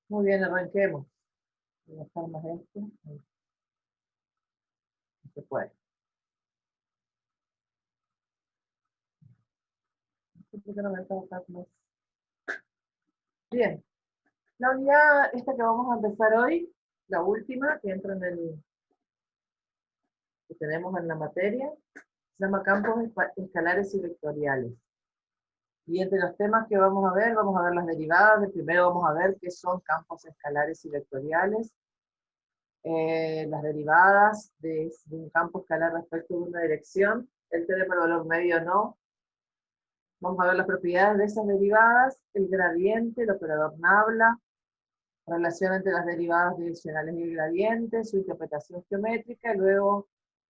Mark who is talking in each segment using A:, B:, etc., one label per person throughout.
A: Muy bien, arranquemos. Voy a dejar más esto. Ahí se puede. ¿Por qué no me está buscando? Bien. La unidad esta que vamos a empezar hoy, la última, que entra en el que tenemos en la materia, se llama campos escalares y vectoriales. Y entre los temas que vamos a ver las derivadas. Primero vamos a ver qué son campos escalares y vectoriales. Las derivadas de un campo escalar respecto de una dirección. El tenemos el valor medio o no. Vamos a ver las propiedades de esas derivadas, el gradiente, el operador Nabla, relación entre las derivadas direccionales y el gradiente, su interpretación geométrica, y luego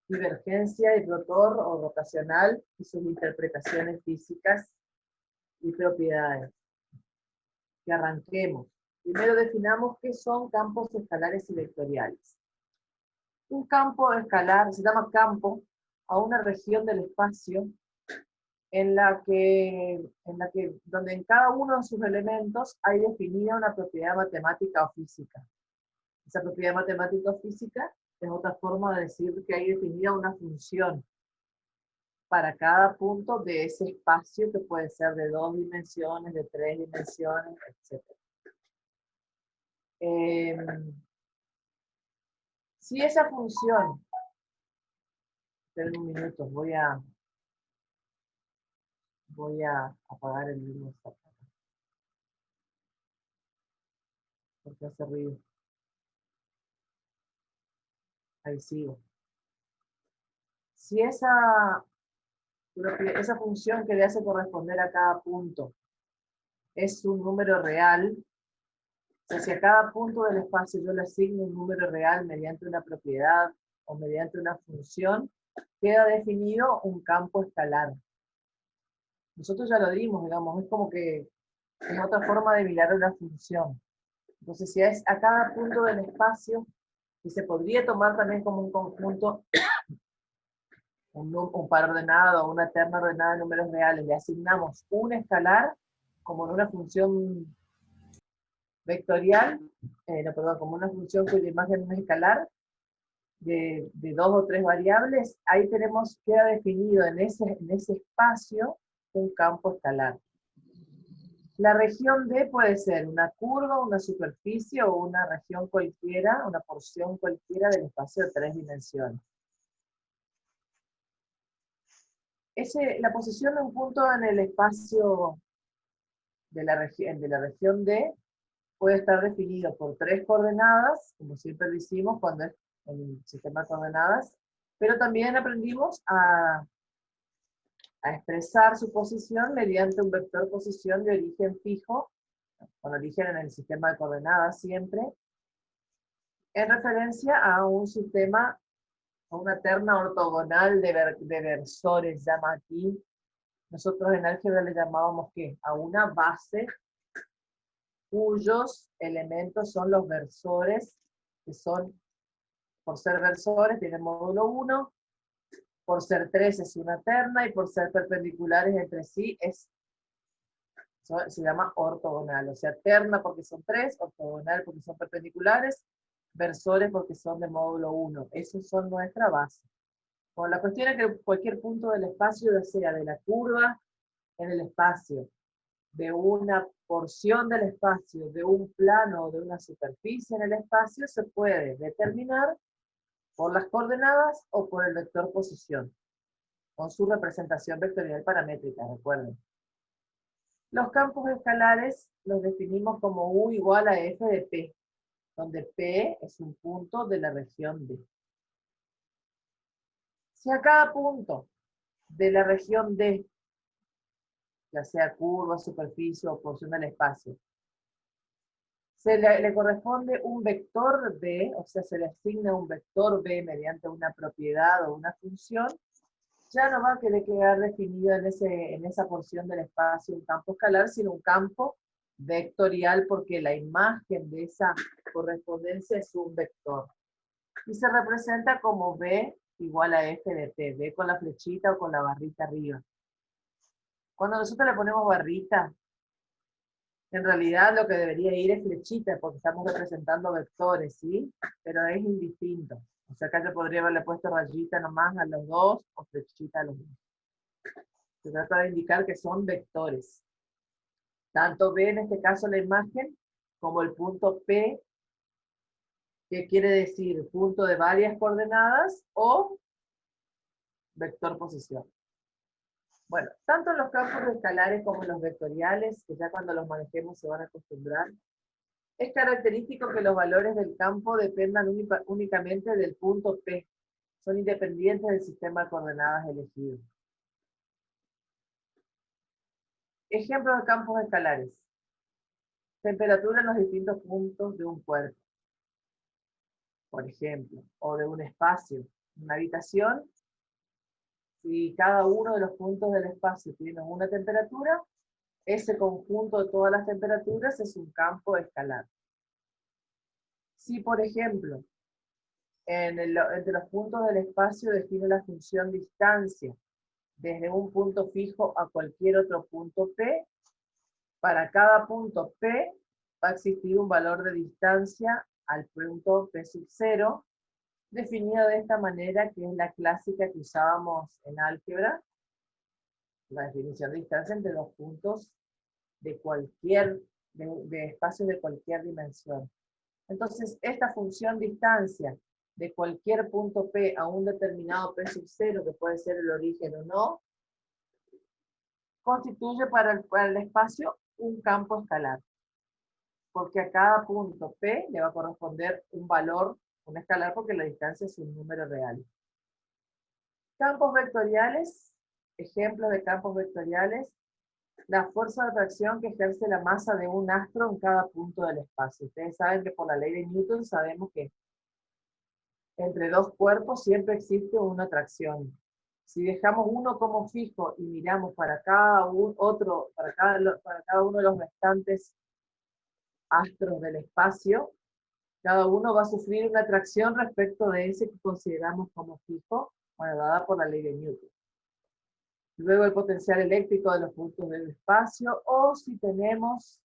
A: divergencia y rotor o rotacional y sus interpretaciones físicas y propiedades. Que arranquemos. Primero definamos qué son campos escalares y vectoriales. Un campo escalar se llama campo a una región del espacio donde en cada uno de sus elementos hay definida una propiedad matemática o física. Esa propiedad matemática o física es otra forma de decir que hay definida una función para cada punto de ese espacio, que puede ser de 2 dimensiones, de 3 dimensiones, etc. Si esa función, esperen un minuto, voy a apagar el mismo porque hace ruido. Ahí sigo. Si esa función que le hace corresponder a cada punto es un número real, o sea, si a cada punto del espacio yo le asigno un número real mediante una propiedad o mediante una función, queda definido un campo escalar. Nosotros ya lo dimos, digamos, es como que es otra forma de mirar una función. Entonces, si es a cada punto del espacio, y se podría tomar también como un conjunto, un par ordenado, una terna ordenada de números reales, le asignamos un escalar como en una función vectorial, no, perdón, como una función cuya imagen es escalar, de 2 o 3 variables, ahí queda definido en ese espacio un campo escalar. La región D puede ser una curva, una superficie o una región cualquiera, una porción cualquiera del espacio de 3 dimensiones. La posición de un punto en el espacio de la región D puede estar definido por 3 coordenadas, como siempre lo hicimos cuando es en el sistema de coordenadas, pero también aprendimos a expresar su posición mediante un vector posición de origen fijo, con origen en el sistema de coordenadas siempre, en referencia a un sistema, a una terna ortogonal de versores, llama aquí. Nosotros en álgebra le llamábamos ¿qué? A una base cuyos elementos son los versores, que son, por ser versores, tienen módulo 1, por ser 3 es una terna, y por ser perpendiculares entre sí se llama ortogonal. O sea, terna porque son 3, ortogonal porque son perpendiculares, versores porque son de módulo 1. Esos son nuestra base. Bueno, la cuestión es que cualquier punto del espacio, ya sea de la curva en el espacio, de una porción del espacio, de un plano o de una superficie en el espacio, se puede determinar por las coordenadas o por el vector posición, con su representación vectorial paramétrica, recuerden. Los campos escalares los definimos como U igual a F de P, donde P es un punto de la región D. Si a cada punto de la región D, ya sea curva, superficie o porción del espacio, le corresponde un vector B, o sea, se le asigna un vector B mediante una propiedad o una función, ya no va a quedar definido en esa porción del espacio un campo escalar, sino un campo vectorial, porque la imagen de esa correspondencia es un vector. Y se representa como B igual a F de P, B con la flechita o con la barrita arriba. Cuando nosotros le ponemos barrita, En realidad lo que debería ir es flechita, porque estamos representando vectores, ¿sí? Pero es indistinto. O sea, acá yo podría haberle puesto rayita nomás a los dos, o flechita a los dos. Se trata de indicar que son vectores. Tanto B en este caso la imagen, como el punto P, que quiere decir punto de varias coordenadas, o vector posición. Bueno, tanto en los campos escalares como en los vectoriales, que ya cuando los manejemos se van a acostumbrar, es característico que los valores del campo dependan únicamente del punto P. Son independientes del sistema de coordenadas elegido. Ejemplos de campos escalares. Temperatura en los distintos puntos de un cuerpo, por ejemplo, o de un espacio. Una habitación, si cada uno de los puntos del espacio tiene una temperatura, ese conjunto de todas las temperaturas es un campo escalar. Si, por ejemplo, entre los puntos del espacio define la función distancia desde un punto fijo a cualquier otro punto P, para cada punto P va a existir un valor de distancia al punto P sub 0, definido de esta manera, que es la clásica que usábamos en álgebra, la definición de distancia entre dos puntos de espacios de cualquier dimensión. Entonces, esta función distancia de cualquier punto P a un determinado P sub 0, que puede ser el origen o no, constituye para el espacio un campo escalar. Porque a cada punto P le va a corresponder un valor, un escalar, porque la distancia es un número real. Campos vectoriales, ejemplos de campos vectoriales, la fuerza de atracción que ejerce la masa de un astro en cada punto del espacio. Ustedes saben que por la ley de Newton sabemos que entre dos cuerpos siempre existe una atracción. Si dejamos uno como fijo y miramos para cada uno de los restantes astros del espacio, cada uno va a sufrir una atracción respecto de ese que consideramos como fijo, bueno, dada por la ley de Newton. Luego el potencial eléctrico de los puntos del espacio, o si tenemos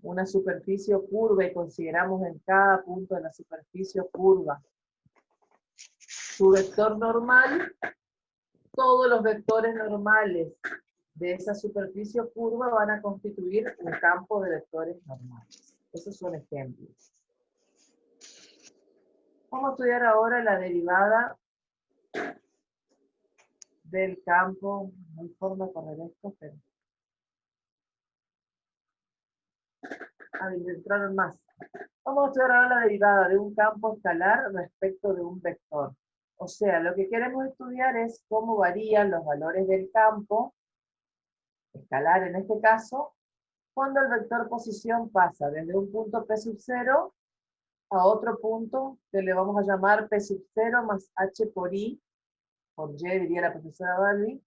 A: una superficie curva y consideramos en cada punto de la superficie curva su vector normal, todos los vectores normales de esa superficie curva van a constituir un campo de vectores normales. Esos son ejemplos. Vamos a estudiar ahora la derivada del campo. No hay forma de correr esto, pero... entraron más. Vamos a estudiar ahora la derivada de un campo escalar respecto de un vector. O sea, lo que queremos estudiar es cómo varían los valores del campo, escalar en este caso, cuando el vector posición pasa desde un punto P sub 0 a otro punto que le vamos a llamar P sub 0 más H por I, por Y diría la profesora Balbi,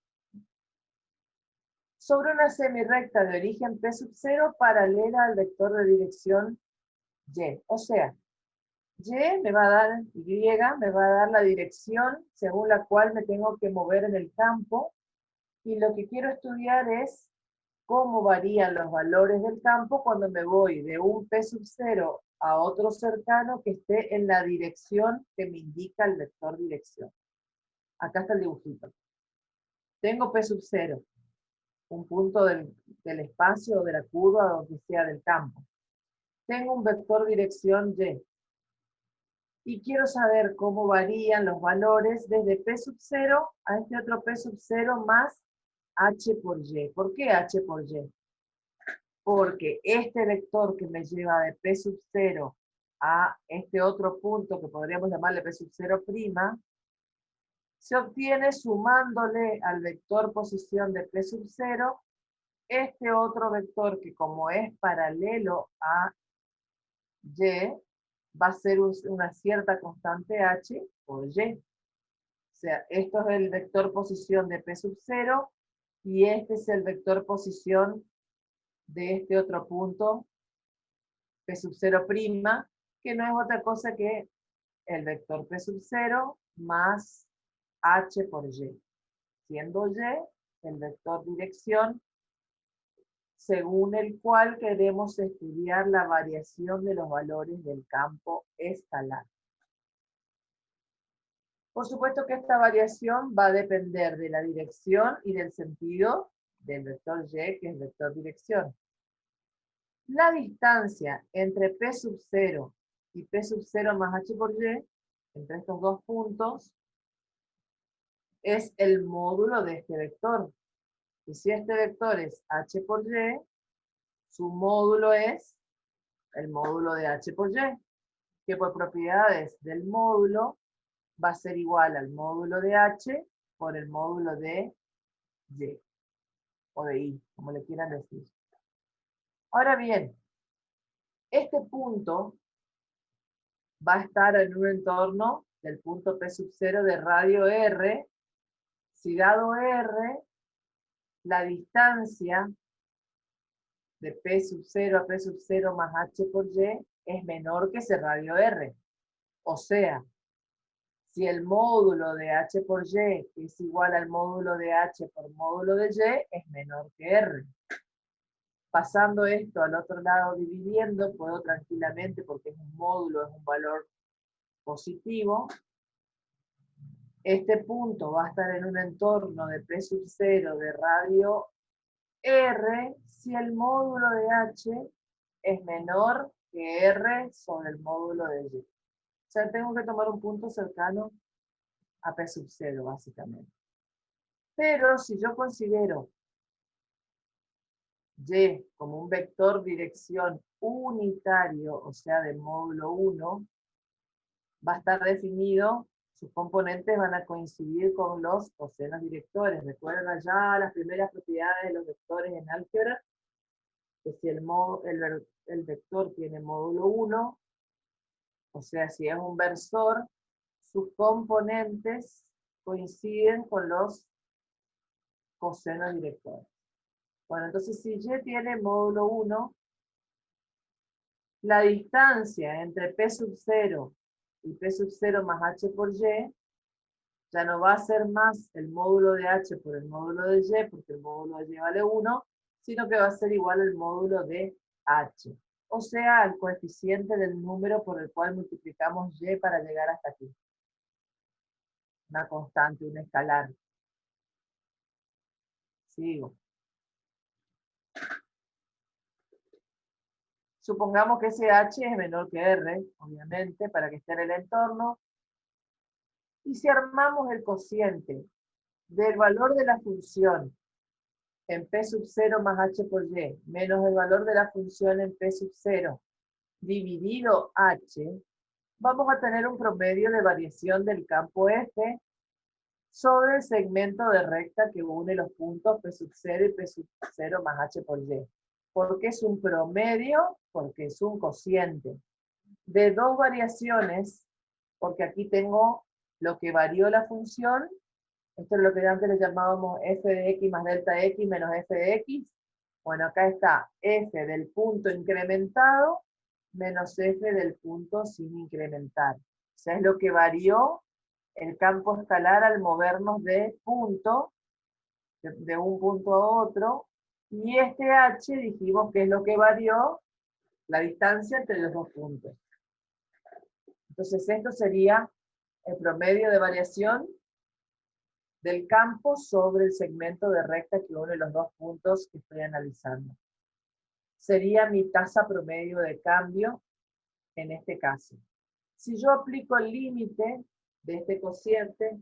A: sobre una semirrecta de origen P sub 0 paralela al vector de dirección Y. O sea, Y me va a dar, Y me va a dar la dirección según la cual me tengo que mover en el campo, y lo que quiero estudiar es cómo varían los valores del campo cuando me voy de un P sub 0 a otro cercano que esté en la dirección que me indica el vector dirección. Acá está el dibujito. Tengo P sub 0, un punto del espacio o de la curva, donde sea del campo. Tengo un vector dirección Y. Y quiero saber cómo varían los valores desde P sub 0 a este otro P sub 0 más H por Y. ¿Por qué H por Y? Porque este vector que me lleva de P sub 0 a este otro punto que podríamos llamarle P sub 0', se obtiene sumándole al vector posición de P sub 0 este otro vector que, como es paralelo a Y, va a ser una cierta constante H por Y. O sea, esto es el vector posición de P sub 0 y este es el vector posición de este otro punto, P sub 0', que no es otra cosa que el vector P sub 0 más H por Y. Siendo Y el vector dirección según el cual queremos estudiar la variación de los valores del campo escalar. Por supuesto que esta variación va a depender de la dirección y del sentido del vector y, que es vector dirección. La distancia entre P sub 0 y P sub 0 más H por Y, entre estos dos puntos, es el módulo de este vector. Y si este vector es H por Y, su módulo es el módulo de H por Y, que por propiedades del módulo va a ser igual al módulo de H por el módulo de Y, o de I, como le quieran decir. Ahora bien, este punto va a estar en un entorno del punto P sub 0 de radio R, si dado R, la distancia de P sub 0 a P sub 0 más H por Y es menor que ese radio R. O sea, si el módulo de H por Y es igual al módulo de H por módulo de Y, es menor que R. Pasando esto al otro lado dividiendo, puedo tranquilamente, porque es un módulo, es un valor positivo, este punto va a estar en un entorno de P sub 0 de radio R si el módulo de H es menor que R sobre el módulo de Y. O sea, tengo que tomar un punto cercano a P sub 0, básicamente. Pero si yo considero Y como un vector dirección unitario, o sea, de módulo 1, va a estar definido, sus componentes van a coincidir con los cosenos directores. Recuerden allá las primeras propiedades de los vectores en álgebra, que si el vector tiene módulo 1, o sea, si es un versor, sus componentes coinciden con los cosenos directores. Bueno, entonces si Y tiene módulo 1, la distancia entre P sub 0 y P sub 0 más H por Y ya no va a ser más el módulo de H por el módulo de Y, porque el módulo de Y vale 1, sino que va a ser igual al módulo de H. O sea, al coeficiente del número por el cual multiplicamos Y para llegar hasta aquí. Una constante, un escalar. Sigo. Supongamos que ese H es menor que R, obviamente, para que esté en el entorno. Y si armamos el cociente del valor de la función en P sub 0 más H por Y, menos el valor de la función en P sub 0 dividido H, vamos a tener un promedio de variación del campo F sobre el segmento de recta que une los puntos P sub 0 y P sub 0 más H por Y. ¿Por qué es un promedio? Porque es un cociente de dos variaciones, porque aquí tengo lo que varió la función. Esto es lo que antes le llamábamos f de x más delta x menos f de x. Bueno, acá está f del punto incrementado menos f del punto sin incrementar. O sea, es lo que varió el campo escalar al movernos de punto, de un punto a otro. Y este h dijimos que es lo que varió la distancia entre los dos puntos. Entonces esto sería el promedio de variación del campo sobre el segmento de recta que une los dos puntos que estoy analizando. Sería mi tasa promedio de cambio en este caso. Si yo aplico el límite de este cociente,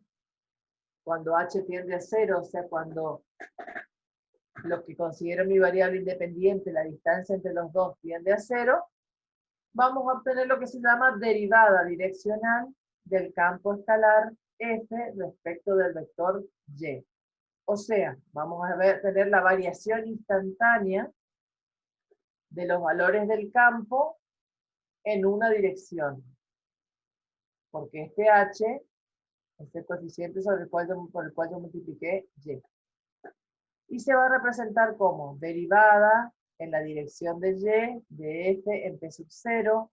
A: cuando h tiende a 0, o sea, cuando lo que considero mi variable independiente, la distancia entre los dos, tiende a 0, vamos a obtener lo que se llama derivada direccional del campo escalar f respecto del vector y. O sea, vamos a tener la variación instantánea de los valores del campo en una dirección. Porque este h es el coeficiente por el cual yo multipliqué y. Y se va a representar como derivada en la dirección de y de f en p sub 0,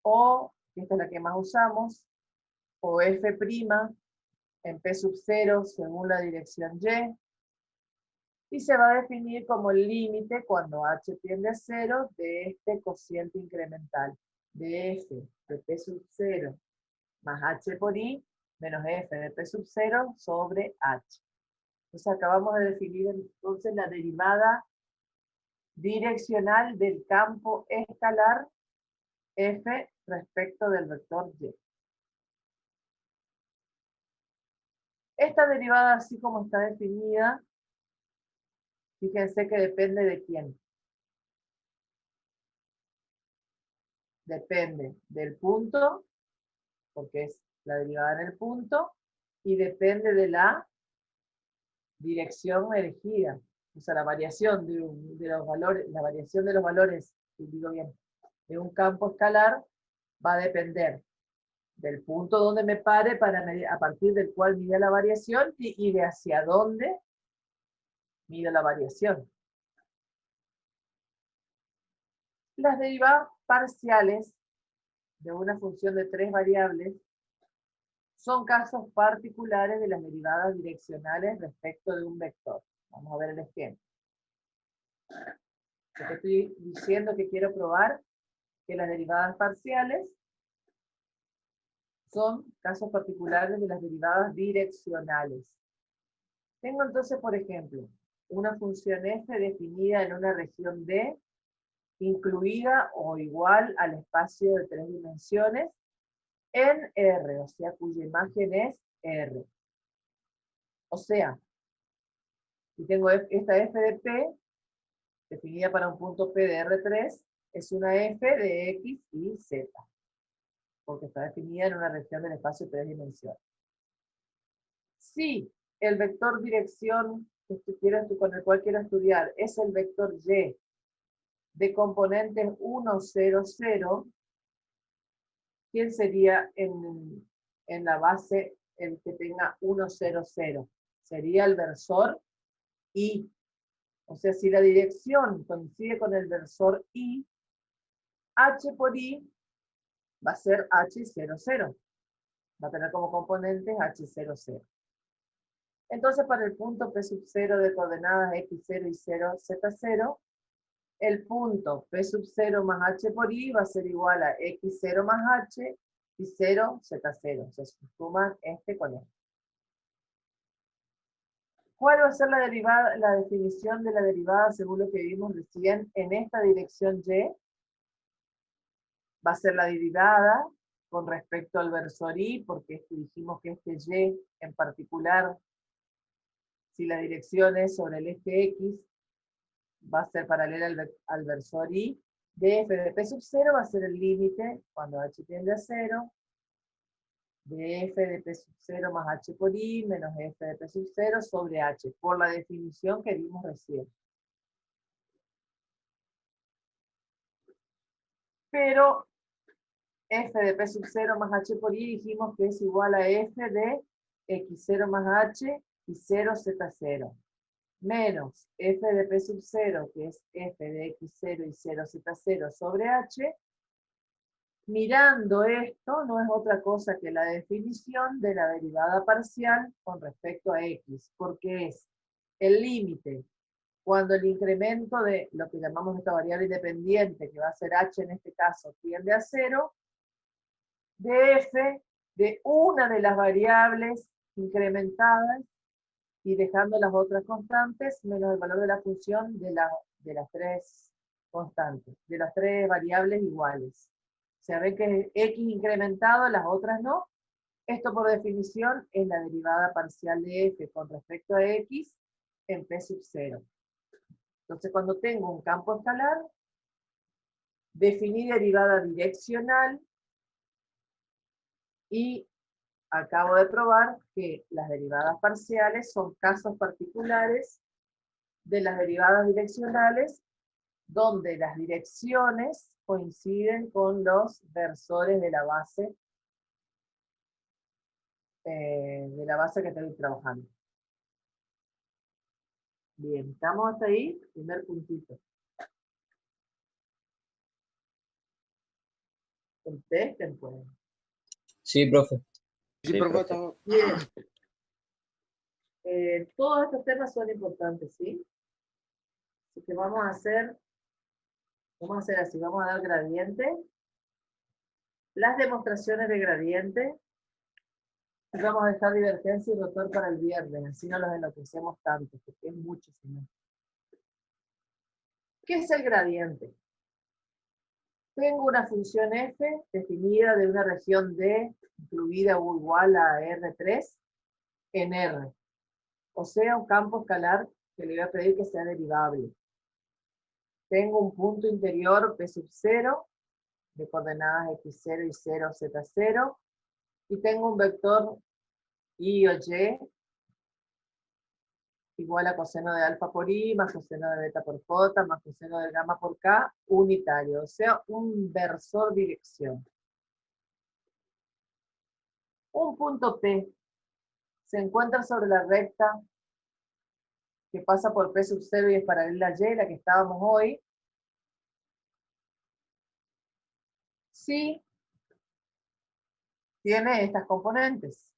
A: o, esta es la que más usamos, o f' en p sub 0 según la dirección y. y se va a definir como el límite cuando h tiende a 0 de este cociente incremental, de f de p sub 0 más h por i menos f de p sub 0 sobre h. Entonces acabamos de definir entonces la derivada direccional del campo escalar f respecto del vector y. Esta derivada, así como está definida, fíjense que depende de quién. Depende del punto, porque es la derivada en el punto, y depende de la dirección elegida. O sea, la variación de los valores, la variación de los valores, si digo bien, de un campo escalar va a depender del punto donde me pare para medir, a partir del cual mida la variación y de hacia dónde mido la variación. Las derivadas parciales de una función de 3 variables son casos particulares de las derivadas direccionales respecto de un vector. Vamos a ver el ejemplo. Lo que estoy diciendo que quiero probar que las derivadas parciales son casos particulares de las derivadas direccionales. Tengo entonces, por ejemplo, una función f definida en una región D, incluida o igual al espacio de 3 dimensiones, en R, o sea, cuya imagen es R. O sea, si tengo esta f de P, definida para un punto P de R3, es una f de X y Z, porque está definida en una región del espacio de 3 dimensiones. Si el vector dirección con el cual quiero estudiar es el vector Y de componentes 1, 0, 0, ¿quién sería en la base el que tenga 1, 0, 0? Sería el versor I. O sea, si la dirección coincide con el versor I, H por I va a ser H0, 0. Va a tener como componentes H0, 0. Entonces, para el punto P sub 0 de coordenadas X0 y 0, Z0, el punto P sub 0 más H por I va a ser igual a X0 más H y 0, Z0. Se suman este con este. ¿Cuál va a ser la definición de la derivada según lo que vimos recién en esta dirección Y? Va a ser la derivada con respecto al versor I, porque dijimos que este Y en particular, si la dirección es sobre el eje X, va a ser paralela al versor I, de f de p sub 0 va a ser el límite, cuando h tiende a 0, de f de p sub 0 más h por i, menos f de p sub 0 sobre h, por la definición que vimos recién. Pero f de p sub 0 más h por i dijimos que es igual a f de x0 más h y 0 z0. Menos f de p sub 0, que es f de x0 y 0 z0 sobre h. Mirando esto, no es otra cosa que la definición de la derivada parcial con respecto a x, porque es el límite cuando el incremento de lo que llamamos esta variable independiente, que va a ser h en este caso, tiende a 0, de f de una de las variables incrementadas y dejando las otras constantes, menos el valor de la función de las 3 constantes, de las 3 variables iguales. O sea, ven que es x incrementado, las otras no. Esto por definición es la derivada parcial de f con respecto a x en p sub 0. Entonces cuando tengo un campo escalar, definí derivada direccional y acabo de probar que las derivadas parciales son casos particulares de las derivadas direccionales donde las direcciones coinciden con los versores de la base que estoy trabajando. Bien, ¿estamos hasta ahí? Primer puntito. Contesten, pues.
B: Sí, profe.
C: Sí, profe, estamos.
A: Bien. Todos estos temas son importantes, ¿sí? que vamos a hacer así, vamos a dar gradiente, las demostraciones de gradiente, y vamos a dejar divergencia y rotor para el viernes, así no los enloquecemos tanto, porque es mucho, señor. ¿Qué es el gradiente? Tengo una función f definida de una región D incluida o igual a R3 en R. O sea, un campo escalar que le voy a pedir que sea derivable. Tengo un punto interior P sub 0 de coordenadas x0 y 0, z0. Y tengo un vector y o y igual a coseno de alfa por i, más coseno de beta por j, más coseno de gamma por k, unitario. O sea, un versor dirección. Un punto P se encuentra sobre la recta que pasa por P sub 0 y es paralela a Y, la que estábamos hoy. Sí, tiene estas componentes.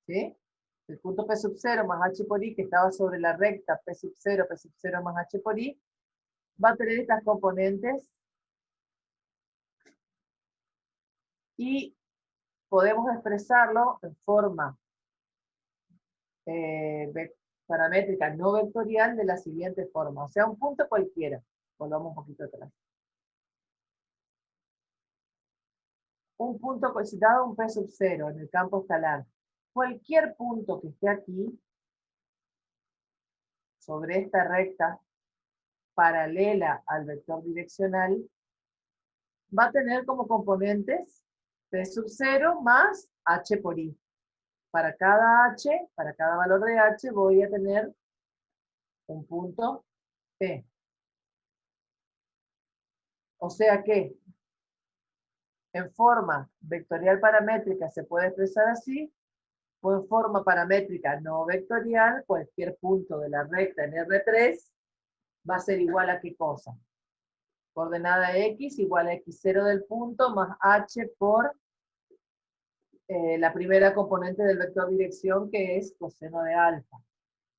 A: ¿Sí? El punto P sub 0 más H por I, que estaba sobre la recta P sub 0 más H por I, va a tener estas componentes y podemos expresarlo en forma paramétrica no vectorial de la siguiente forma. O sea, un punto cualquiera. Volvamos un poquito atrás. Un punto dado un P sub 0 en el campo escalar. Cualquier punto que esté aquí, sobre esta recta, paralela al vector direccional, va a tener como componentes P sub 0 más H por I. Para cada H, para cada valor de H, voy a tener un punto P. O sea que en forma vectorial paramétrica se puede expresar así, o en forma paramétrica no vectorial, cualquier punto de la recta en R3 va a ser igual a ¿qué cosa? Coordenada x igual a x0 del punto más h por la primera componente del vector dirección, que es coseno de alfa.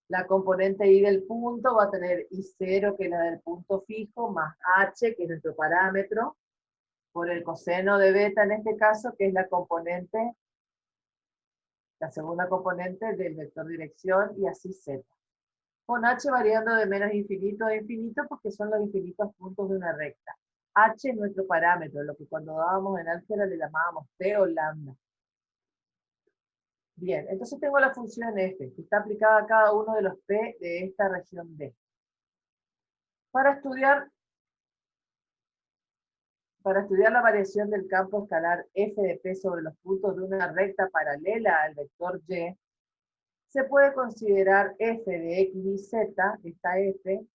A: La componente y del punto va a tener i0, que es la del punto fijo, más h, que es nuestro parámetro, por el coseno de beta en este caso, que es la componente, la segunda componente del vector dirección, y así z. Con h variando de menos infinito a infinito, porque son los infinitos puntos de una recta. H es nuestro parámetro, lo que cuando dábamos en álgebra le llamábamos P o lambda. Bien, entonces tengo la función f, que está aplicada a cada uno de los P de esta región D. Para estudiar la variación del campo escalar f de P sobre los puntos de una recta paralela al vector y, se puede considerar f de x y z, esta f,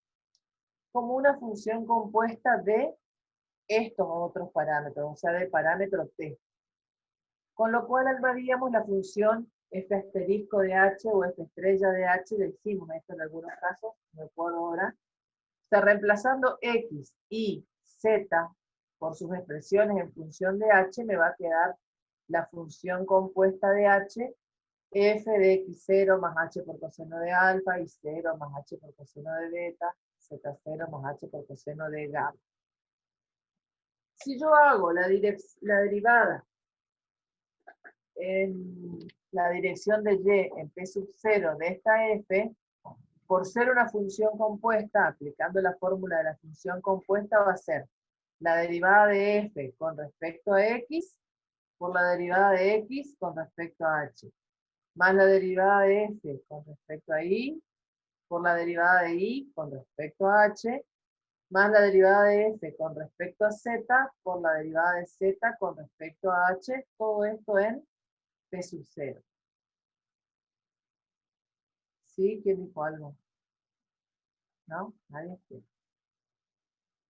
A: como una función compuesta de estos otros parámetros, o sea, de parámetro t. Con lo cual armaríamos la función f asterisco de h o f estrella de h, le hicimos esto en algunos casos, no me acuerdo ahora. O sea, reemplazando x y z por sus expresiones en función de h, me va a quedar la función compuesta de h, f de x0 más h por coseno de alfa, y 0 más h por coseno de beta, z0 más h por coseno de gamma. Si yo hago la derivada en la dirección de y en p sub 0 de esta f, por ser una función compuesta, aplicando la fórmula de la función compuesta, va a ser la derivada de f con respecto a x por la derivada de x con respecto a h, más la derivada de f con respecto a y por la derivada de y con respecto a h, más la derivada de f con respecto a z por la derivada de z con respecto a h, todo esto en P sub 0. ¿Sí? ¿Quién dijo algo? ¿No? Nadie.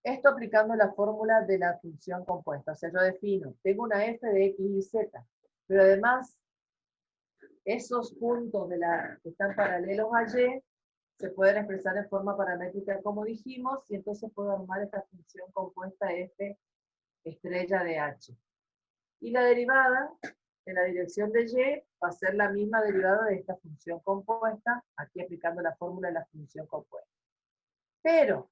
A: Esto aplicando la fórmula de la función compuesta. O sea, yo defino, tengo una f de x y z, pero además esos puntos que están paralelos a y se pueden expresar en forma paramétrica como dijimos, y entonces puedo armar esta función compuesta f estrella de h. Y la derivada en la dirección de y va a ser la misma derivada de esta función compuesta, aquí aplicando la fórmula de la función compuesta. Pero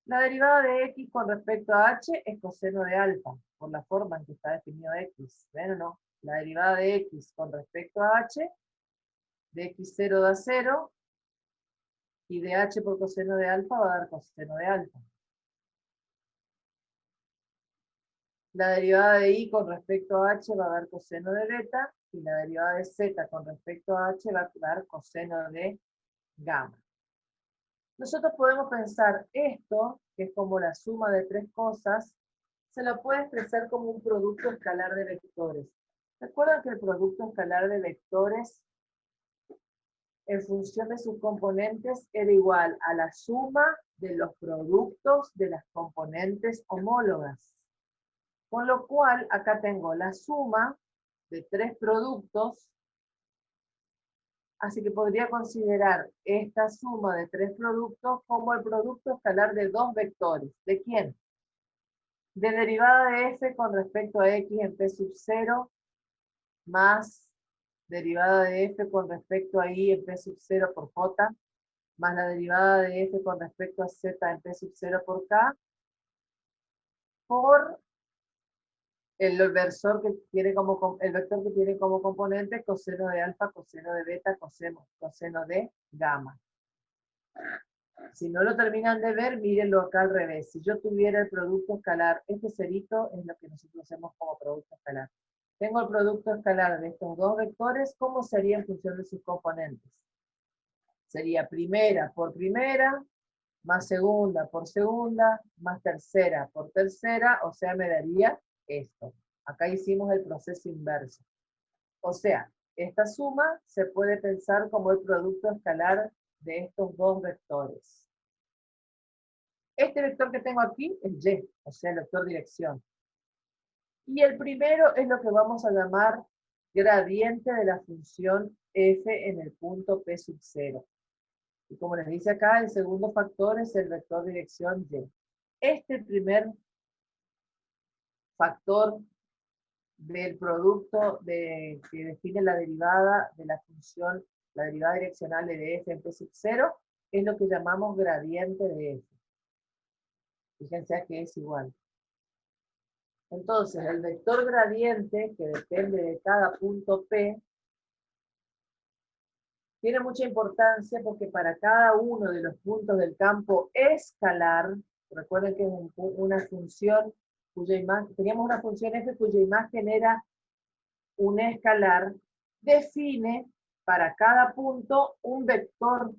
A: la derivada de x con respecto a h es coseno de alfa, por la forma en que está definido x. ¿Ven o no? La derivada de x con respecto a h, de x0 da 0, y de h por coseno de alfa va a dar coseno de alfa. La derivada de y con respecto a h va a dar coseno de beta, y la derivada de z con respecto a h va a dar coseno de gamma. Nosotros podemos pensar esto, que es como la suma de tres cosas, se lo puede expresar como un producto escalar de vectores. ¿Recuerdan que el producto escalar de vectores en función de sus componentes era igual a la suma de los productos de las componentes homólogas? Con lo cual, acá tengo la suma de tres productos, así que podría considerar esta suma de tres productos como el producto escalar de dos vectores. ¿De quién? De derivada de f con respecto a x en p sub 0 más derivada de f con respecto a y en p sub 0 por j, más la derivada de f con respecto a z en p sub 0 por k, por el vector que tiene como componente coseno de alfa, coseno de beta, coseno de gamma. Si no lo terminan de ver, mírenlo acá al revés. Si yo tuviera el producto escalar, este cerito es lo que nosotros hacemos como producto escalar. Tengo el producto escalar de estos dos vectores, ¿cómo sería en función de sus componentes? Sería primera por primera, más segunda por segunda, más tercera por tercera, o sea, me daría esto. Acá hicimos el proceso inverso. O sea, esta suma se puede pensar como el producto escalar de estos dos vectores. Este vector que tengo aquí es y, o sea, el vector dirección. Y el primero es lo que vamos a llamar gradiente de la función f en el punto p sub 0. Y como les dice acá, el segundo factor es el vector dirección y. Este primer factor del producto que define la derivada de la función, la derivada direccional de f en p sub 0, es lo que llamamos gradiente de f. Fíjense que es igual. Entonces, el vector gradiente, que depende de cada punto P, tiene mucha importancia porque para cada uno de los puntos del campo escalar, recuerden que es una función cuya imagen, teníamos una función f cuya imagen era un escalar, define para cada punto un vector.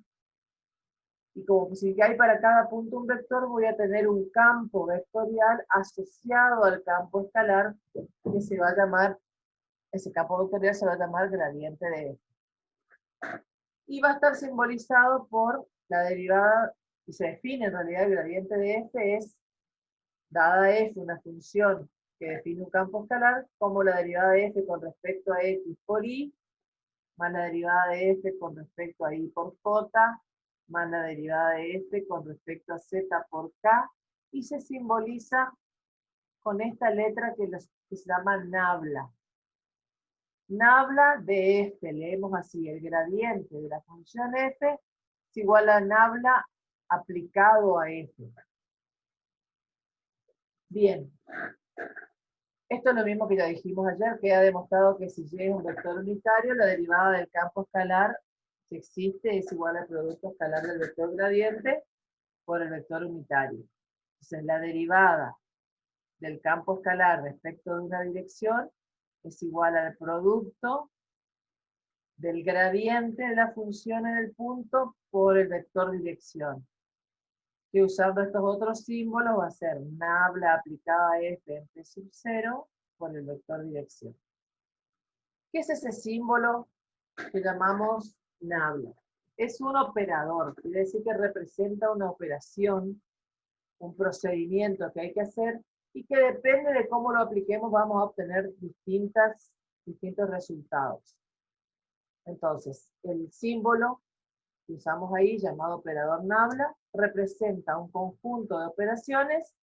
A: Y como si hay para cada punto un vector, voy a tener un campo vectorial asociado al campo escalar que se va a llamar, ese campo vectorial se va a llamar gradiente de f. Y va a estar simbolizado por la derivada, y se define en realidad el gradiente de f es, dada f una función que define un campo escalar, como la derivada de f con respecto a x por y, más la derivada de f con respecto a y por j, más la derivada de f con respecto a z por k, y se simboliza con esta letra que se llama nabla. Nabla de f, leemos así, el gradiente de la función f es igual a nabla aplicado a f. Bien, esto es lo mismo que ya dijimos ayer, que ha demostrado que si y es un vector unitario, la derivada del campo escalar, si existe, es igual al producto escalar del vector gradiente por el vector unitario. Entonces, la derivada del campo escalar respecto de una dirección es igual al producto del gradiente de la función en el punto por el vector dirección. Que usando estos otros símbolos va a ser nabla aplicada a f en p sub 0 por el vector dirección. ¿Qué es ese símbolo que llamamos nabla? Es un operador, quiere decir que representa una operación, un procedimiento que hay que hacer y que depende de cómo lo apliquemos vamos a obtener distintos resultados. Entonces, el símbolo que usamos ahí, llamado operador nabla, representa un conjunto de operaciones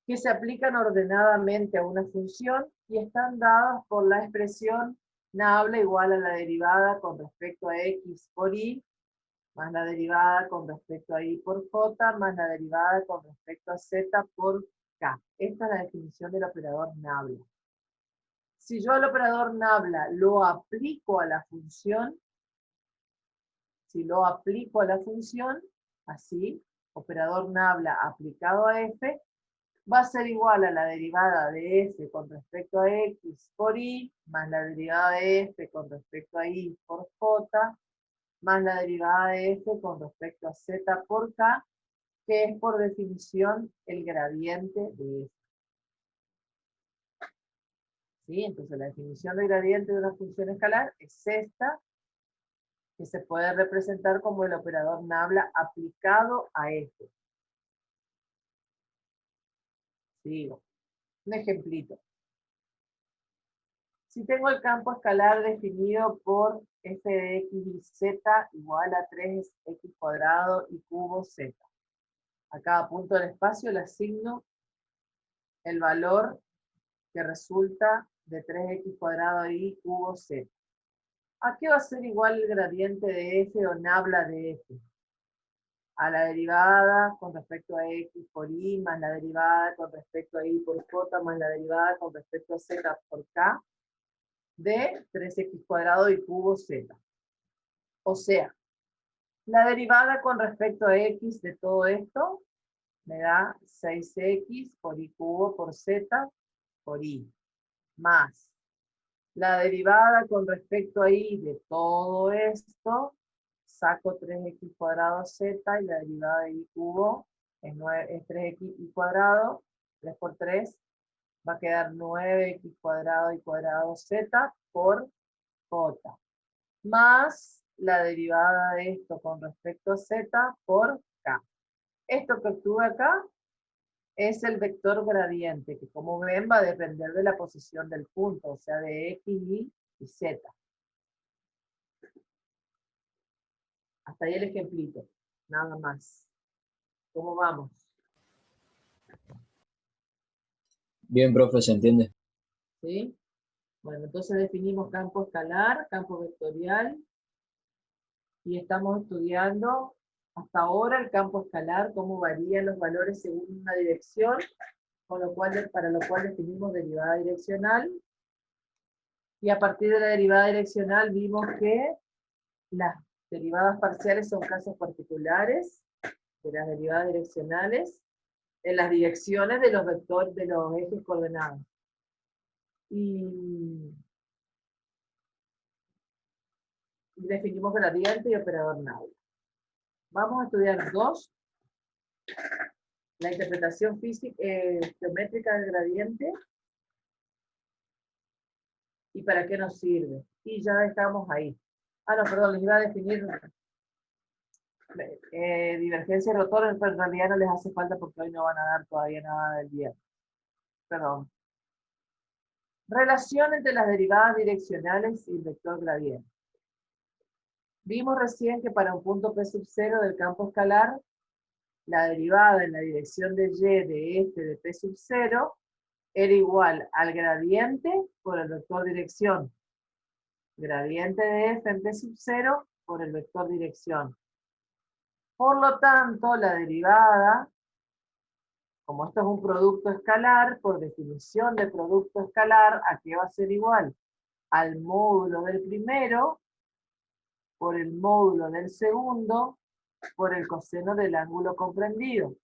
A: que se aplican ordenadamente a una función y están dadas por la expresión nabla igual a la derivada con respecto a x por y más la derivada con respecto a I por J, más la derivada con respecto a Z por K. Esta es la definición del operador Nabla. Si yo al operador Nabla lo aplico a la función, si lo aplico a la función, así, operador Nabla aplicado a f, va a ser igual a la derivada de f con respecto a x por y, más la derivada de f con respecto a y por j, más la derivada de f con respecto a z por k, que es por definición el gradiente de f. ¿Sí? Entonces la definición de gradiente de una función escalar es esta, que se puede representar como el operador Nabla aplicado a f. Sigo. Un ejemplito. Si tengo el campo escalar definido por f de x y z igual a 3x cuadrado y cubo z. A cada punto del espacio le asigno el valor que resulta de 3x cuadrado y cubo z. ¿A qué va a ser igual el gradiente de f o nabla de f? A la derivada con respecto a x por y, más la derivada con respecto a y por j, más la derivada con respecto a z por k, de 3x cuadrado y cubo z. O sea, la derivada con respecto a x de todo esto me da 6x por y cubo por z por y, más la derivada con respecto a y de todo esto, saco 3x cuadrado z y la derivada de y cubo es 3x y cuadrado, 3 por 3, va a quedar 9x cuadrado y cuadrado z por j, más la derivada de esto con respecto a z por k. Esto que obtuve acá es el vector gradiente, que como ven va a depender de la posición del punto, o sea, de x, y z. Hasta ahí el ejemplito, nada más. ¿Cómo vamos?
B: Bien, profe, ¿se entiende?
A: ¿Sí? Bueno, entonces definimos campo escalar, campo vectorial, y estamos estudiando hasta ahora el campo escalar, cómo varían los valores según una dirección, para lo cual definimos derivada direccional, y a partir de la derivada direccional vimos que las derivadas parciales son casos particulares de las derivadas direccionales en las direcciones de los vectores, de los ejes coordenados. Y definimos gradiente y operador Nabla. Vamos a estudiar dos. La interpretación física, geométrica del gradiente y para qué nos sirve. Y ya estamos ahí. Ah, no, perdón, les iba a definir divergencia y rotor, pero en realidad no les hace falta porque hoy no van a dar todavía nada del viernes. Perdón. Relación entre las derivadas direccionales y el vector gradiente. Vimos recién que para un punto P sub 0 del campo escalar, la derivada en la dirección de y de f de P sub 0 era igual al gradiente por el vector dirección. Gradiente de f en P sub 0 por el vector dirección. Por lo tanto, la derivada, como esto es un producto escalar, por definición de producto escalar, ¿a qué va a ser igual? Al módulo del primero por el módulo del segundo por el coseno del ángulo comprendido. O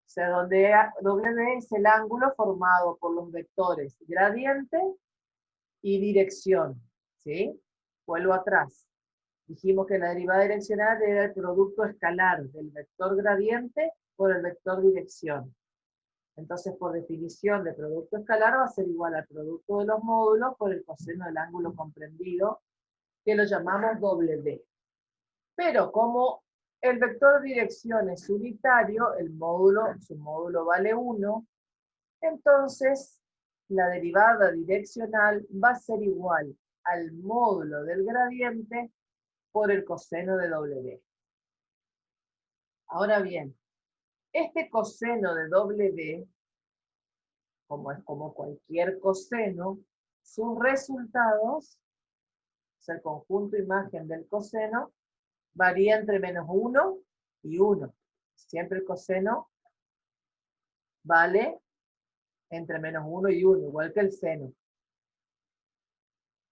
A: sea, donde W es el ángulo formado por los vectores gradiente y dirección. ¿Sí? Vuelvo atrás. Dijimos que la derivada direccional era el producto escalar del vector gradiente por el vector dirección. Entonces, por definición de producto escalar va a ser igual al producto de los módulos por el coseno del ángulo comprendido, que lo llamamos W. Pero como el vector dirección es unitario, su módulo vale 1, entonces la derivada direccional va a ser igual al módulo del gradiente por el coseno de W. Ahora bien, este coseno de W, como es como cualquier coseno, sus resultados, o sea, el conjunto imagen del coseno, varía entre -1 y 1. Siempre el coseno vale entre -1 y 1, igual que el seno.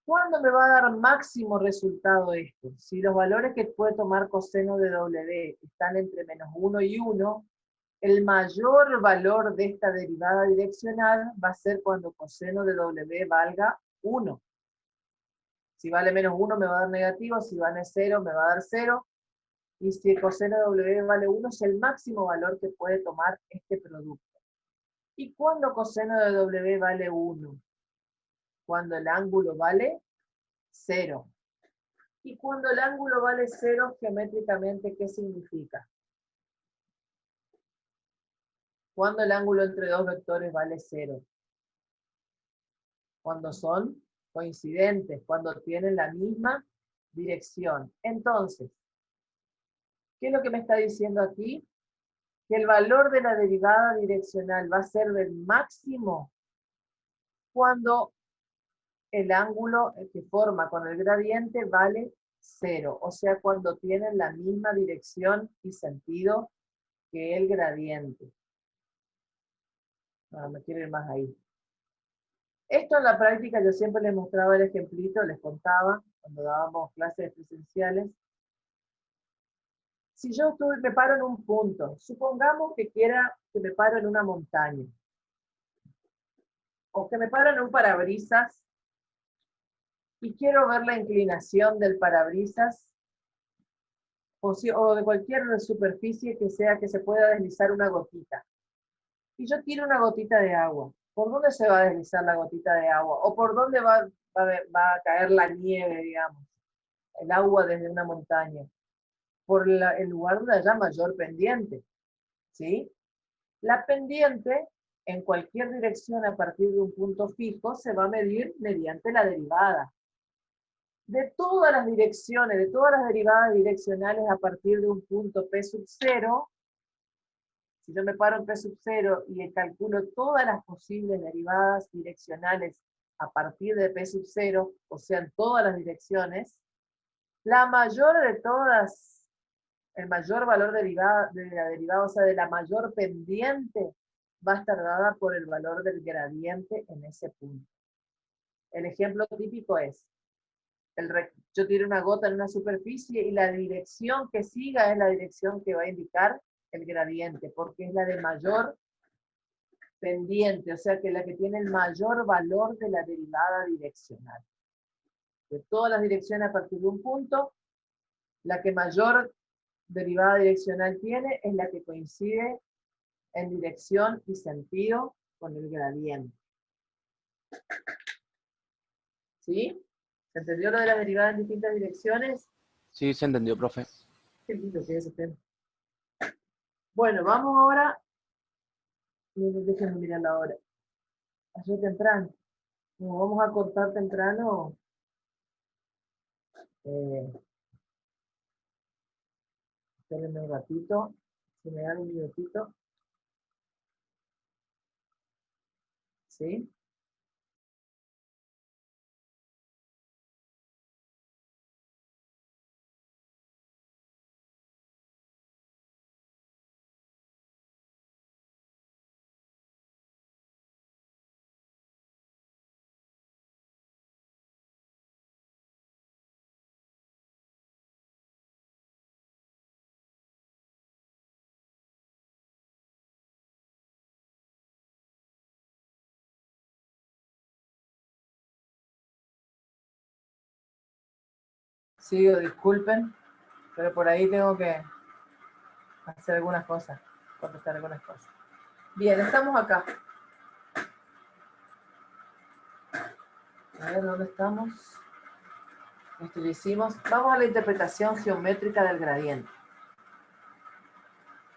A: ¿Cuándo me va a dar máximo resultado esto? Si los valores que puede tomar coseno de W están entre -1 y 1, el mayor valor de esta derivada direccional va a ser cuando coseno de W valga 1. Si vale -1 me va a dar negativo, si vale 0 me va a dar 0, y si el coseno de W vale 1 es el máximo valor que puede tomar este producto. ¿Y cuándo coseno de W vale 1? Cuando el ángulo vale 0. Y cuando el ángulo vale 0, geométricamente, ¿qué significa? Cuando el ángulo entre dos vectores vale 0. Cuando son coincidentes, cuando tienen la misma dirección. Entonces, ¿qué es lo que me está diciendo aquí? Que el valor de la derivada direccional va a ser del máximo cuando el ángulo que forma con el gradiente vale 0, o sea, cuando tienen la misma dirección y sentido que el gradiente. No, me quiero ir más ahí. Esto en la práctica yo siempre les mostraba el ejemplito, les contaba, cuando dábamos clases presenciales. Si yo me paro en un punto, supongamos que quiera que me paro en una montaña, o que me paro en un parabrisas, y quiero ver la inclinación del parabrisas, o de cualquier superficie que sea que se pueda deslizar una gotita. Y yo tiro una gotita de agua. ¿Por dónde se va a deslizar la gotita de agua? ¿O por dónde va a caer la nieve, digamos? El agua desde una montaña. Por el lugar donde haya mayor pendiente. ¿Sí? La pendiente, en cualquier dirección a partir de un punto fijo, se va a medir mediante la derivada. De todas las direcciones, de todas las derivadas direccionales a partir de un punto P sub 0, si yo me paro en P sub 0 y calculo todas las posibles derivadas direccionales a partir de P sub 0, o sea, en todas las direcciones, la mayor de todas, el mayor valor de la derivada, o sea, de la mayor pendiente, va a estar dada por el valor del gradiente en ese punto. El ejemplo típico es, yo tiro una gota en una superficie y la dirección que siga es la dirección que va a indicar el gradiente, porque es la de mayor pendiente, o sea que la que tiene el mayor valor de la derivada direccional. De todas las direcciones a partir de un punto, la que mayor derivada direccional tiene es la que coincide en dirección y sentido con el gradiente. ¿Sí? ¿Se entendió lo de las derivadas en distintas direcciones?
C: Sí, se entendió, profe.
A: Qué lindo que es ese tema. Bueno, vamos ahora. Déjenme mirar la hora. Ayer temprano. Como vamos a cortar temprano. Espérenme un ratito. Si me dan un minutito. ¿Sí? Sigo, disculpen, pero por ahí tengo que hacer algunas cosas, contestar algunas cosas. Bien, estamos acá. A ver, ¿dónde estamos? Esto lo hicimos. Vamos a la interpretación geométrica del gradiente.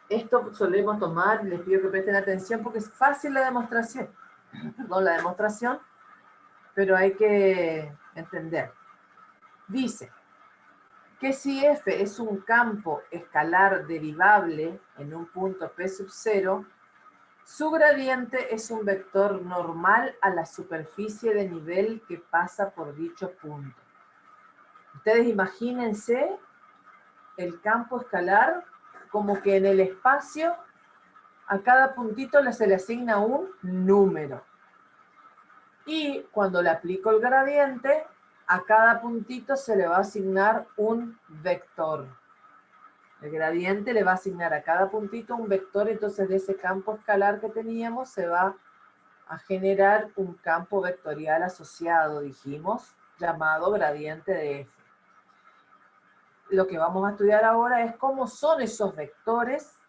A: Esto solemos tomar, les pido que presten atención porque es fácil la demostración. Perdón, la demostración, pero hay que entender. Dice que si F es un campo escalar derivable en un punto P sub 0, su gradiente es un vector normal a la superficie de nivel que pasa por dicho punto. Ustedes imagínense el campo escalar como que en el espacio a cada puntito se le asigna un número. Y cuando le aplico el gradiente, a cada puntito se le va a asignar un vector. El gradiente le va a asignar a cada puntito un vector, entonces de ese campo escalar que teníamos se va a generar un campo vectorial asociado, dijimos, llamado gradiente de f. Lo que vamos a estudiar ahora es cómo son esos vectores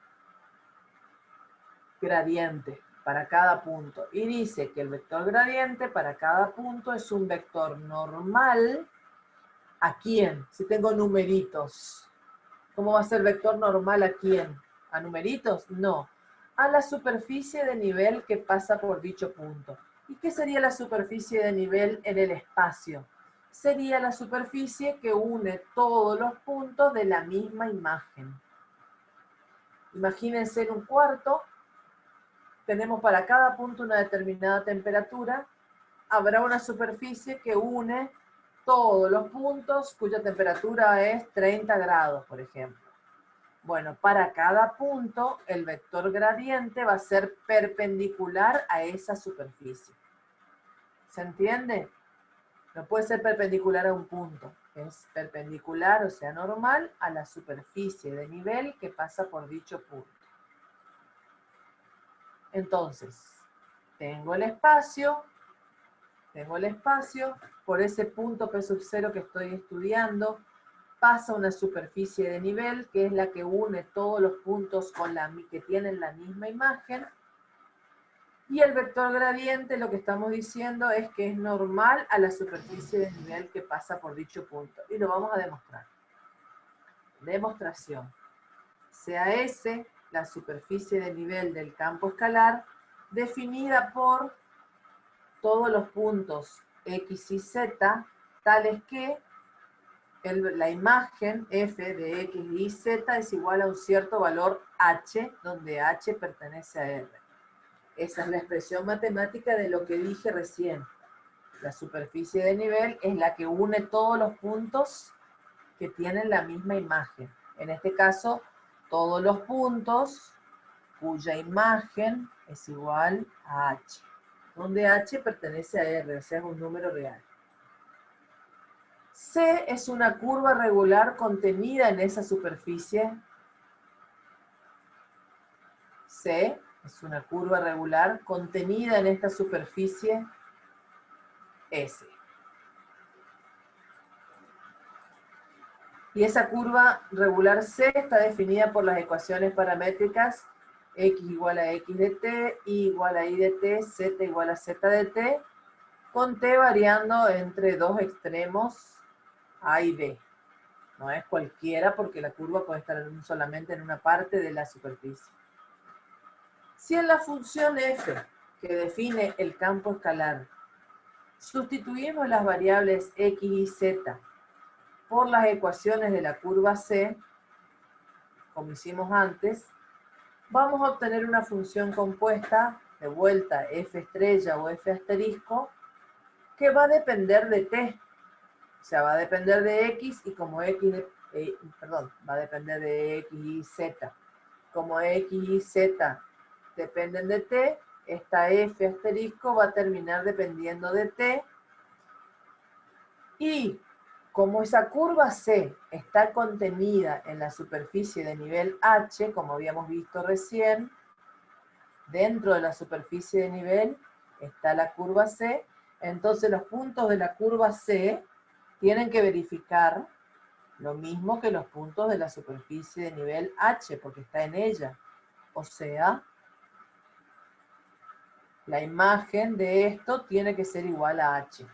A: gradiente para cada punto. Y dice que el vector gradiente para cada punto es un vector normal. ¿A quién? Si tengo numeritos. ¿Cómo va a ser vector normal a quién? ¿A numeritos? No. A la superficie de nivel que pasa por dicho punto. ¿Y qué sería la superficie de nivel en el espacio? Sería la superficie que une todos los puntos de la misma imagen. Imagínense en un cuarto, tenemos para cada punto una determinada temperatura, habrá una superficie que une todos los puntos cuya temperatura es 30 grados, por ejemplo. Bueno, para cada punto, el vector gradiente va a ser perpendicular a esa superficie. ¿Se entiende? No puede ser perpendicular a un punto. Es perpendicular, o sea, normal, a la superficie de nivel que pasa por dicho punto. Entonces, tengo el espacio, por ese punto P sub 0 que estoy estudiando, pasa una superficie de nivel, que es la que une todos los puntos que tienen la misma imagen, y el vector gradiente, lo que estamos diciendo es que es normal a la superficie de nivel que pasa por dicho punto, y lo vamos a demostrar. Demostración. Sea S la superficie de nivel del campo escalar, definida por todos los puntos X y Z, tales que la imagen f de X y Z es igual a un cierto valor H, donde H pertenece a R. Esa es la expresión matemática de lo que dije recién. La superficie de nivel es la que une todos los puntos que tienen la misma imagen. En este caso, todos los puntos cuya imagen es igual a H, donde H pertenece a R, o sea, es un número real. C es una curva regular contenida en esa superficie. C es una curva regular contenida en esta superficie S. Y esa curva regular C está definida por las ecuaciones paramétricas X igual a X de t, Y igual a Y de t, Z igual a Z de t, con t variando entre dos extremos A y B. No es cualquiera porque la curva puede estar solamente en una parte de la superficie. Si en la función f, que define el campo escalar, sustituimos las variables x y z por las ecuaciones de la curva C, como hicimos antes, vamos a obtener una función compuesta, de vuelta f estrella o f asterisco, que va a depender de t. O sea, va a depender de x y como va a depender de x y z. Como x y z dependen de t, esta f asterisco va a terminar dependiendo de t. Y como esa curva C está contenida en la superficie de nivel H, como habíamos visto recién, dentro de la superficie de nivel está la curva C, entonces los puntos de la curva C tienen que verificar lo mismo que los puntos de la superficie de nivel H, porque está en ella. O sea, la imagen de esto tiene que ser igual a H.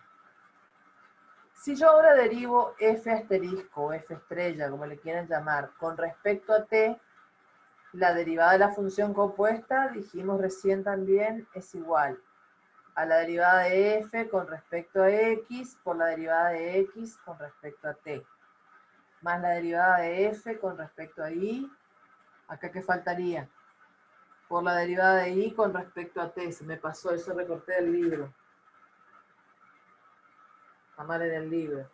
A: Si yo ahora derivo f asterisco o f estrella, como le quieran llamar, con respecto a t, la derivada de la función compuesta, dijimos recién también, es igual a la derivada de f con respecto a x por la derivada de x con respecto a t, más la derivada de f con respecto a y, acá ¿qué faltaría? Por la derivada de y con respecto a t, se me pasó, eso recorté del libro. Está mal en el libro.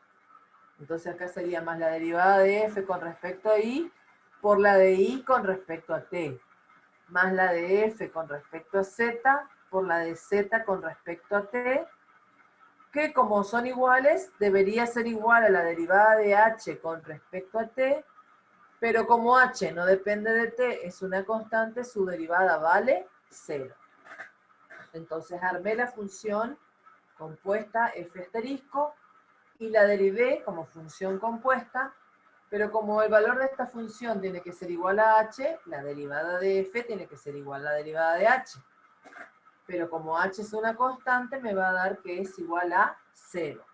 A: Entonces acá sería más la derivada de f con respecto a y por la de y con respecto a t, más la de f con respecto a z por la de z con respecto a t, que como son iguales, debería ser igual a la derivada de h con respecto a t, pero como h no depende de t, es una constante, su derivada vale 0. Entonces armé la función compuesta f asterisco y la derivé como función compuesta, pero como el valor de esta función tiene que ser igual a h, la derivada de f tiene que ser igual a la derivada de h. Pero como h es una constante, me va a dar que es igual a 0.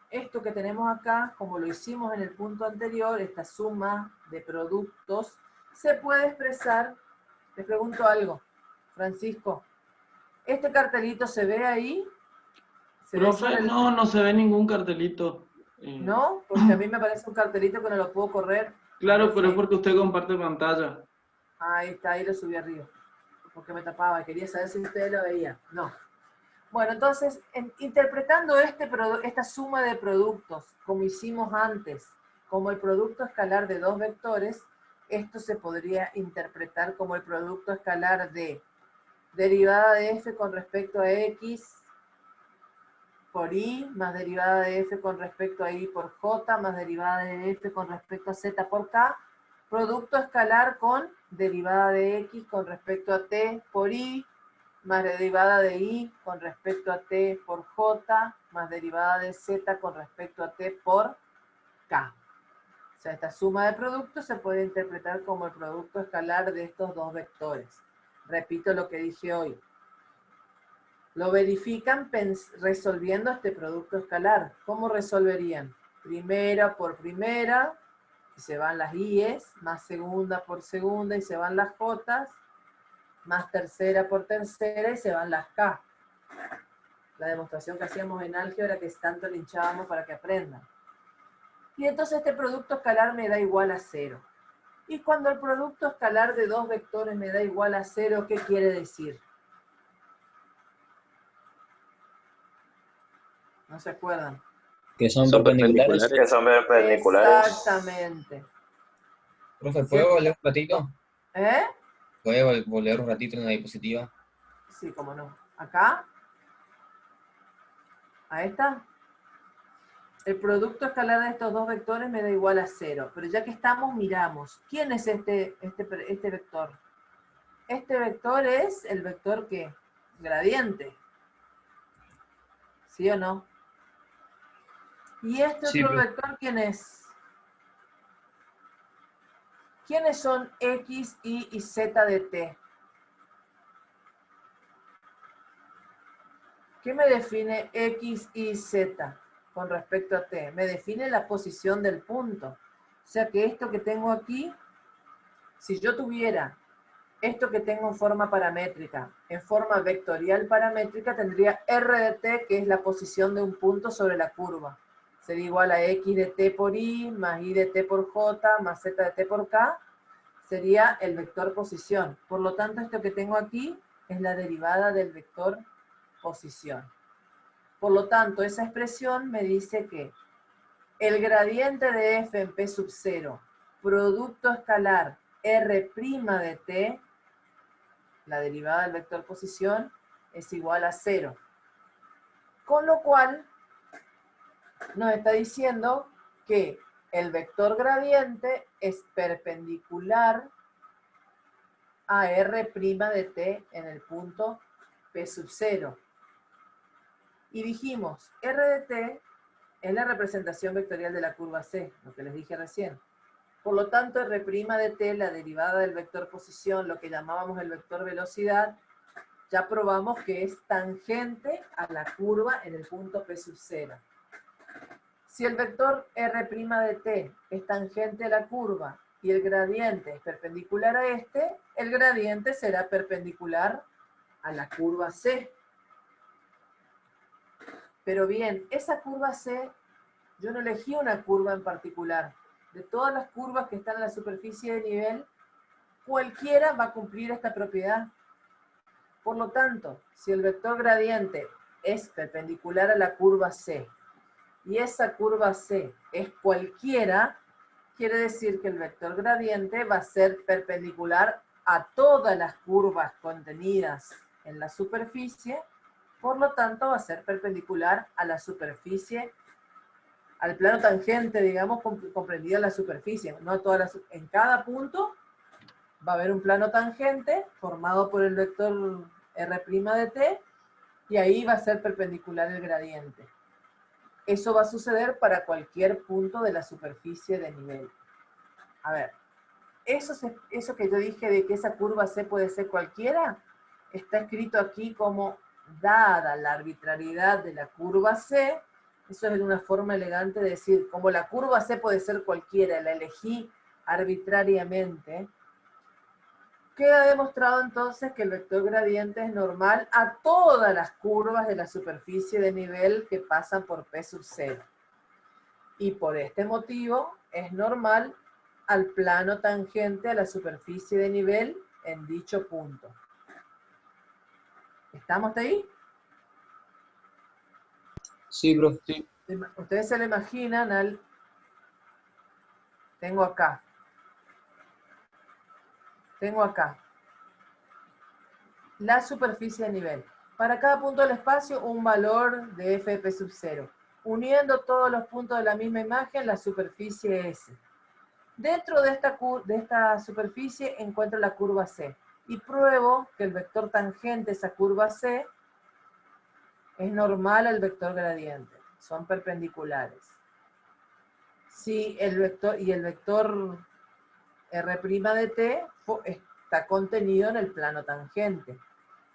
A: Esto que tenemos acá, como lo hicimos en el punto anterior, esta suma de productos, se puede expresar, les pregunto algo, Francisco, ¿este cartelito se ve ahí? ¿Se ve
C: Profe,
A: sobre el...
C: no, no se ve ningún cartelito.
A: ¿No? Porque a mí me aparece un cartelito que no lo puedo correr. A ver
C: Claro,
A: si
C: pero es
A: ahí...
C: porque usted comparte pantalla.
A: Ahí está, ahí lo subí arriba. Porque me tapaba, quería saber si ustedes lo veían. No. Bueno, entonces, interpretando esta suma de productos, como hicimos antes, como el producto escalar de dos vectores, esto se podría interpretar como el producto escalar de derivada de f con respecto a x por y, más derivada de f con respecto a y por j, más derivada de f con respecto a z por k, producto escalar con derivada de x con respecto a t por y, más derivada de y con respecto a t por j, más derivada de z con respecto a t por k. O sea, esta suma de productos se puede interpretar como el producto escalar de estos dos vectores. Repito lo que dije hoy. Lo verifican resolviendo este producto escalar. ¿Cómo resolverían? Primera por primera, y se van las i's, más segunda por segunda, y se van las j's, más tercera por tercera, y se van las k. La demostración que hacíamos en álgebra que tanto le hinchábamos para que aprendan. Y entonces este producto escalar me da igual a 0. Y cuando el producto escalar de dos vectores me da igual a 0, ¿qué quiere decir? ¿No se acuerdan?
B: Que son perpendiculares.
D: Que son perpendiculares.
A: Exactamente.
E: Profe, ¿puedo volver un ratito?
A: ¿Eh?
E: ¿Puedo volver un ratito en la diapositiva?
A: Sí, cómo no. Acá. A esta. El producto escalar de estos dos vectores me da igual a 0. Pero ya que estamos, miramos. ¿Quién es este vector? Este vector es el vector ¿qué? Gradiente. ¿Sí o no? ¿Y este
B: Sí,
A: otro
B: profe.
A: vector quién es? ¿Quiénes son x, y z de t? ¿Qué me define x, y, z con respecto a t? Me define la posición del punto. O sea que esto que tengo aquí, si yo tuviera esto que tengo en forma paramétrica, en forma vectorial paramétrica, tendría r de t, que es la posición de un punto sobre la curva. Sería igual a x de t por y, más y de t por j, más z de t por k, sería el vector posición. Por lo tanto, esto que tengo aquí es la derivada del vector posición. Por lo tanto, esa expresión me dice que el gradiente de f en p sub 0, producto escalar r' de t, la derivada del vector posición, es igual a 0. Con lo cual, nos está diciendo que el vector gradiente es perpendicular a r' de t en el punto p sub 0. Y dijimos, r de t es la representación vectorial de la curva C, lo que les dije recién. Por lo tanto, r' de t, la derivada del vector posición, lo que llamábamos el vector velocidad, ya probamos que es tangente a la curva en el punto P sub 0. Si el vector r' de t es tangente a la curva y el gradiente es perpendicular a este, el gradiente será perpendicular a la curva C. Pero bien, esa curva C, yo no elegí una curva en particular. De todas las curvas que están en la superficie de nivel, cualquiera va a cumplir esta propiedad. Por lo tanto, si el vector gradiente es perpendicular a la curva C y esa curva C es cualquiera, quiere decir que el vector gradiente va a ser perpendicular a todas las curvas contenidas en la superficie, por lo tanto va a ser perpendicular a la superficie, al plano tangente, digamos, comprendido en la superficie. No en cada punto va a haber un plano tangente formado por el vector R' de t, y ahí va a ser perpendicular el gradiente. Eso va a suceder para cualquier punto de la superficie de nivel. A ver, eso que yo dije de que esa curva C puede ser cualquiera, está escrito aquí como, dada la arbitrariedad de la curva C, eso es una forma elegante de decir, como la curva C puede ser cualquiera, la elegí arbitrariamente, queda demostrado entonces que el vector gradiente es normal a todas las curvas de la superficie de nivel que pasan por P sub 0. Y por este motivo es normal al plano tangente a la superficie de nivel en dicho punto. ¿Estamos de ahí?
B: Sí, profe.
A: Ustedes se lo imaginan al... Tengo acá la superficie de nivel. Para cada punto del espacio, un valor de fp sub 0. Uniendo todos los puntos de la misma imagen, la superficie S. Dentro de esta superficie encuentro la curva C. Y pruebo que el vector tangente a esa curva C es normal al vector gradiente. Son perpendiculares. Si el vector R' de t está contenido en el plano tangente.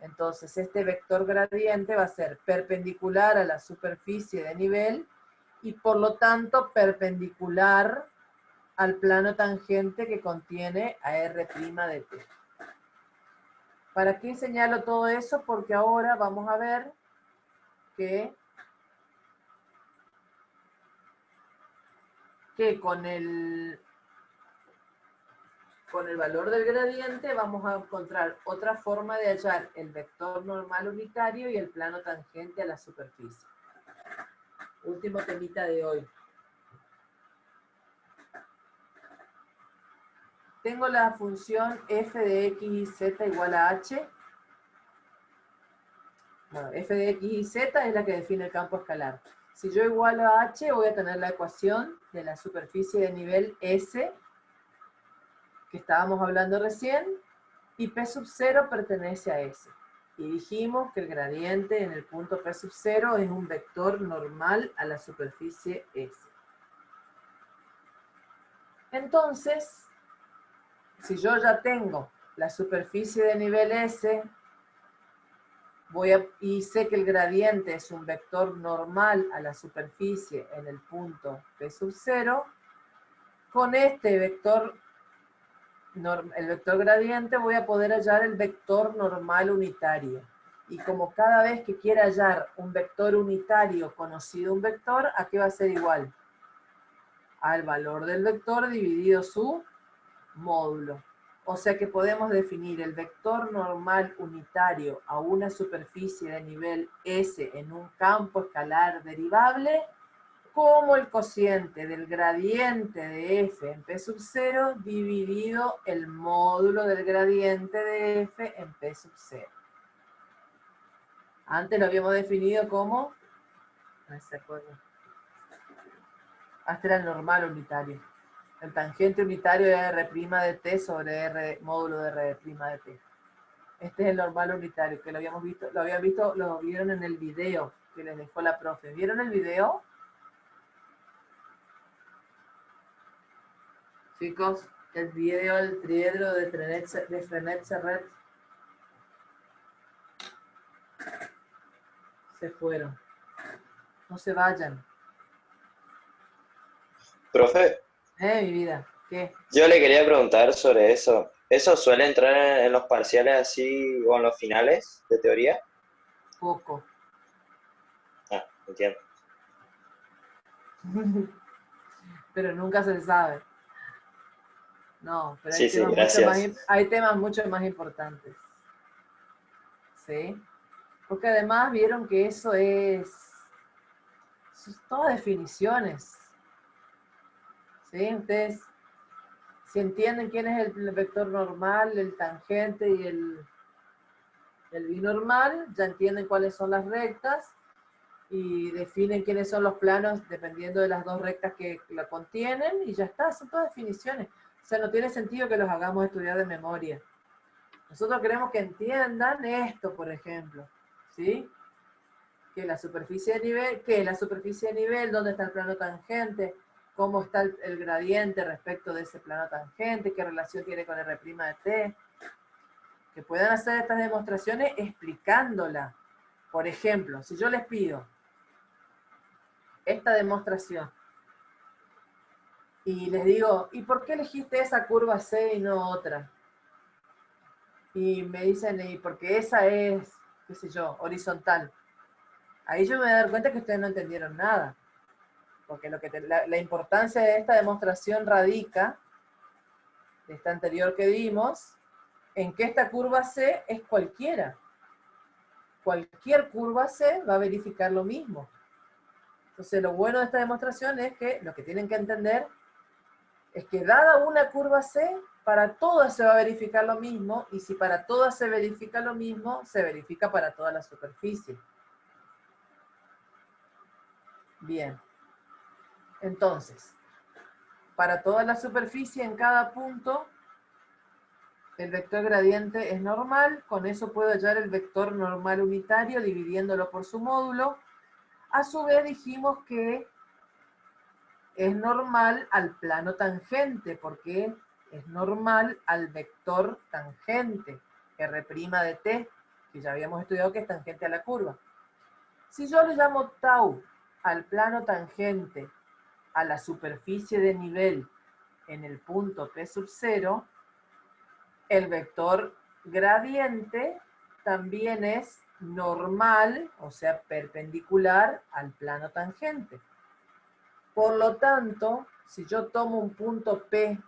A: Entonces este vector gradiente va a ser perpendicular a la superficie de nivel y por lo tanto perpendicular al plano tangente que contiene a R' de t. ¿Para qué señalo todo eso? Porque ahora vamos a ver que con el valor del gradiente vamos a encontrar otra forma de hallar el vector normal unitario y el plano tangente a la superficie. Último temita de hoy. Tengo la función f de x y z igual a h. Bueno, f de x y z es la que define el campo escalar. Si yo igualo a h, voy a tener la ecuación de la superficie de nivel S, que estábamos hablando recién, y P sub 0 pertenece a S. Y dijimos que el gradiente en el punto P sub 0 es un vector normal a la superficie S. Entonces, si yo ya tengo la superficie de nivel S, y sé que el gradiente es un vector normal a la superficie en el punto P sub 0, con este vector, el vector gradiente, voy a poder hallar el vector normal unitario. Y como cada vez que quiera hallar un vector unitario conocido un vector, ¿a qué va a ser igual? Al valor del vector dividido su módulo. O sea que podemos definir el vector normal unitario a una superficie de nivel S en un campo escalar derivable como el cociente del gradiente de f en P sub 0 dividido el módulo del gradiente de f en P sub 0. Antes lo habíamos definido como... No se acuerda. Hasta era el normal unitario. El tangente unitario de R' de t sobre R módulo de R' de t. Este es el normal unitario, que lo vieron en el video que les dejó la profe. ¿Vieron el video? Chicos, el video del triedro de Frenet Serret. Se fueron. No se vayan.
D: Profe,
A: Mi vida, ¿qué?
D: yo le quería preguntar sobre eso. ¿Eso suele entrar en los parciales así o en los finales de teoría?
A: Poco.
D: Ah, entiendo.
A: Pero nunca se sabe. No, pero
D: Sí, sí, gracias.
A: hay temas mucho más importantes. ¿Sí? Porque además vieron que eso Son todas definiciones. ¿Sí? Ustedes, si entienden quién es el vector normal, el tangente y el binormal, ya entienden cuáles son las rectas y definen quiénes son los planos dependiendo de las dos rectas que la contienen, y ya está, son todas definiciones. O sea, no tiene sentido que los hagamos estudiar de memoria. Nosotros queremos que entiendan esto, por ejemplo, ¿sí? Que la superficie de nivel, ¿qué es la superficie de nivel? ¿Dónde está el plano tangente? ¿Cómo está el gradiente respecto de ese plano tangente? ¿Qué relación tiene con R' de t? Que puedan hacer estas demostraciones explicándola. Por ejemplo, si yo les pido esta demostración y les digo, ¿y por qué elegiste esa curva C y no otra? Y me dicen, ¿y porque esa es, qué sé yo, horizontal? Ahí yo me voy a dar cuenta que ustedes no entendieron nada. Porque la importancia de esta demostración radica, de esta anterior que dimos, en que esta curva C es cualquiera. Cualquier curva C va a verificar lo mismo. Entonces lo bueno de esta demostración es que lo que tienen que entender es que dada una curva C, para todas se va a verificar lo mismo, y si para todas se verifica lo mismo, se verifica para toda la superficie. Bien. Entonces, para toda la superficie en cada punto, el vector gradiente es normal. Con eso puedo hallar el vector normal unitario dividiéndolo por su módulo. A su vez dijimos que es normal al plano tangente, porque es normal al vector tangente, R' de t, que ya habíamos estudiado que es tangente a la curva. Si yo le llamo tau al plano tangente a la superficie de nivel en el punto P sub 0, el vector gradiente también es normal, o sea, perpendicular al plano tangente. Por lo tanto, si yo tomo un punto P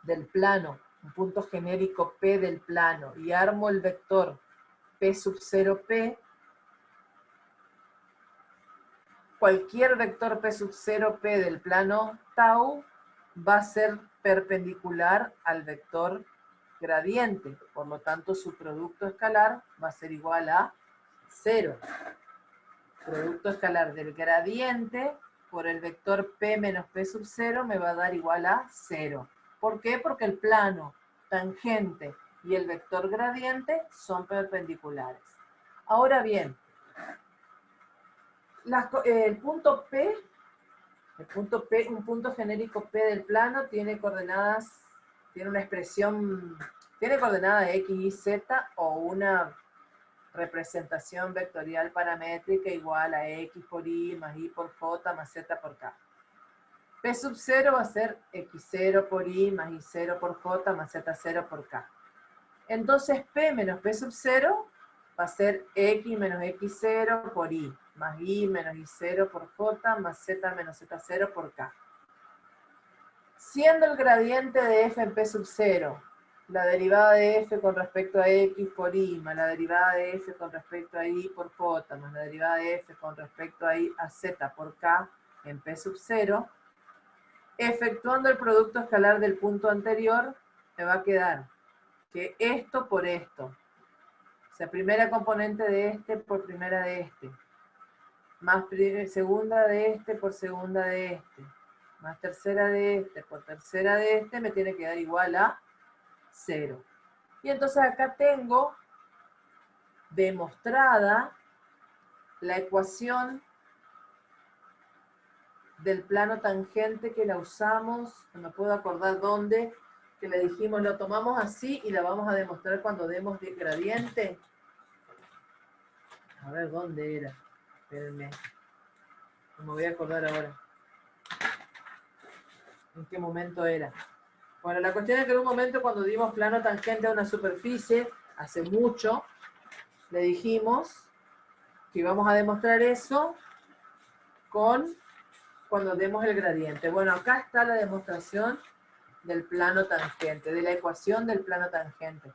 A: del plano, un punto genérico P del plano, y armo el vector P sub 0P, cualquier vector P sub 0P del plano tau va a ser perpendicular al vector gradiente. Por lo tanto, su producto escalar va a ser igual a 0. Producto escalar del gradiente por el vector P menos P sub 0 me va a dar igual a 0. ¿Por qué? Porque el plano tangente y el vector gradiente son perpendiculares. Ahora bien, el punto P, un punto genérico P del plano tiene coordenadas, tiene una expresión, tiene coordenadas X y Z o una representación vectorial paramétrica igual a X por Y más Y por J más Z por K. P sub 0 va a ser X0 por Y más Y0 por J más Z0 por K. Entonces P menos P sub 0 va a ser X menos X0 por Y más Y menos Y0 por J más Z menos Z0 por K. Siendo el gradiente de F en P sub 0 la derivada de F con respecto a X por Y, más la derivada de F con respecto a Y por J, más la derivada de F con respecto a Z por K en P sub 0, efectuando el producto escalar del punto anterior, me va a quedar que esto por esto. O sea, primera componente de este por primera de este. Más segunda de este por segunda de este. Más tercera de este por tercera de este, me tiene que dar igual a 0. Y entonces acá tengo demostrada la ecuación del plano tangente que la usamos, no me puedo acordar dónde, que le dijimos, lo tomamos así y la vamos a demostrar cuando demos gradiente. A ver, ¿dónde era? Espérenme. No me voy a acordar ahora. ¿En qué momento era? Bueno, la cuestión es que en un momento cuando dimos plano tangente a una superficie, hace mucho, le dijimos que íbamos a demostrar eso cuando demos el gradiente. Bueno, acá está la demostración del plano tangente, de la ecuación del plano tangente.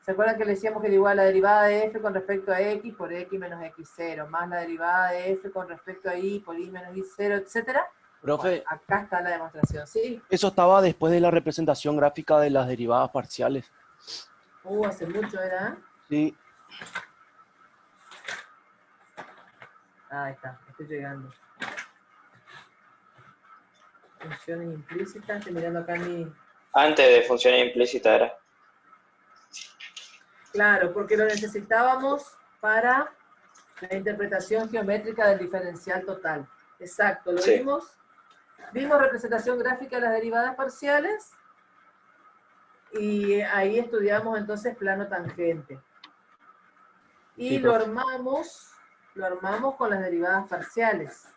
A: ¿Se acuerdan que le decíamos que era igual a la derivada de f con respecto a x por x menos x0, más la derivada de f con respecto a y por y menos y0, etcétera?
F: Profe,
A: Bueno, acá está la demostración, ¿sí?
F: eso estaba después de la representación gráfica de las derivadas parciales.
A: Hace mucho era, ¿eh?
F: Sí,
A: Ahí está, estoy llegando. Funciones implícitas, estoy mirando acá mi...
D: Antes de funciones implícitas era.
A: Claro, porque lo necesitábamos para la interpretación geométrica del diferencial total. Exacto, lo
D: Sí.
A: vimos. Vimos representación gráfica de las derivadas parciales y ahí estudiamos entonces plano tangente. Y
F: Sí,
A: lo
F: profe.
A: armamos con las derivadas parciales.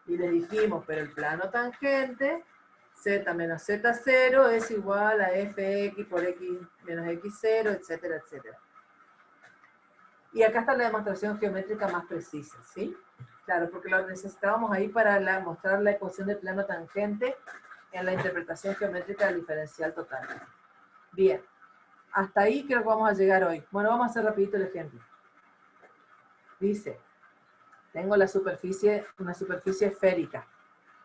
A: Y le dijimos, pero el plano tangente, z menos z0 es igual a fx por x menos x0, etcétera, etcétera. Y acá está la demostración geométrica más precisa, ¿sí? Claro, porque lo necesitábamos ahí para mostrar la ecuación de plano tangente en la interpretación geométrica del diferencial total. Bien, hasta ahí creo que vamos a llegar hoy. Bueno, vamos a hacer rapidito el ejemplo. Dice, tengo una superficie esférica,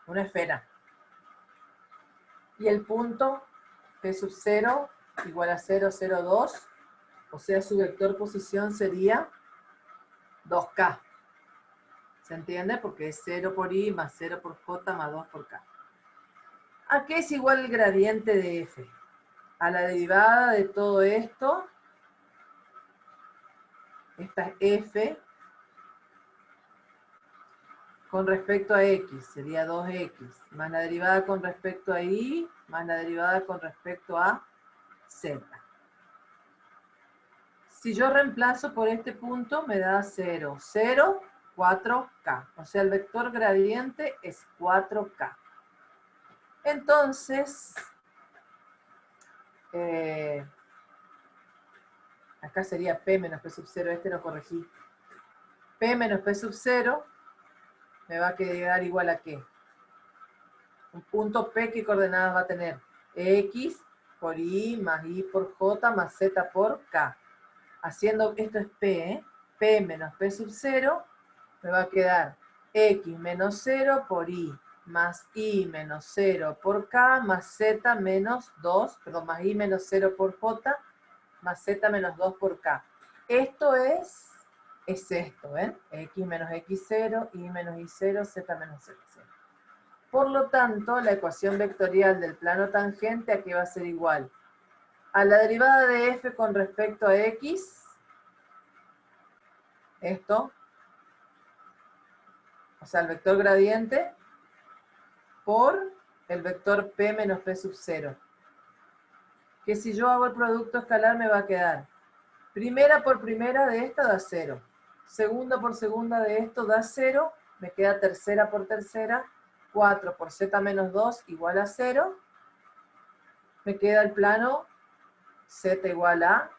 A: una esfera. Y el punto P sub 0 igual a 0, 0, 2, o sea, su vector posición sería 2K. ¿Se entiende? Porque es 0 por I más 0 por J más 2 por K. ¿A qué es igual el gradiente de F? A la derivada de todo esto, esta es F, con respecto a X, sería 2X, más la derivada con respecto a Y, más la derivada con respecto a Z. Si yo reemplazo por este punto, me da 0, 0, 4K. O sea, el vector gradiente es 4K. Entonces, acá sería P menos P sub 0, este lo corregí. P menos P sub 0 me va a quedar igual a ¿qué? Un punto P, ¿qué coordenadas va a tener? X por Y más Y por J más Z por K. Haciendo, esto es P, ¿eh? P menos P sub 0 me va a quedar X menos 0 por Y más Y menos 0 por K más Z menos 2, perdón, más Y menos 0 por J más Z menos 2 por K. Esto es esto, ¿ven? X menos X0, Y menos Y0, Z menos Z0. Por lo tanto, la ecuación vectorial del plano tangente, ¿a qué va a ser igual? A la derivada de f con respecto a x, esto, o sea, el vector gradiente, por el vector p menos p sub 0. Que si yo hago el producto escalar me va a quedar primera por primera de esta da 0. Segunda por segunda de esto da 0. Me queda tercera por tercera. 4 por z menos 2 igual a 0. Me queda el plano z igual a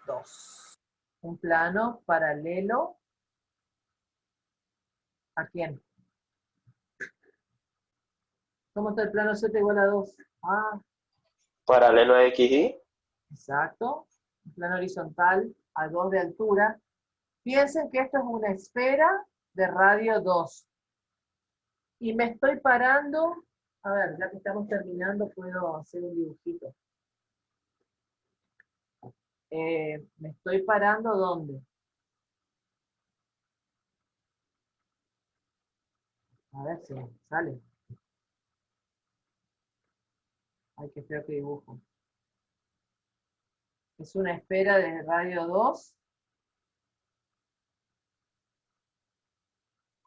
A: 2. Un plano paralelo. ¿A quién? ¿Cómo está el plano z igual a 2? Ah,
D: Paralelo a XY.
A: exacto. Un plano horizontal a 2 de altura. Piensen que esto es una esfera de radio 2. Y me estoy parando, a ver, ya que estamos terminando, puedo hacer un dibujito. Me estoy parando, ¿dónde? A ver si sale. Ay, qué feo que dibujo. Es una esfera de radio 2,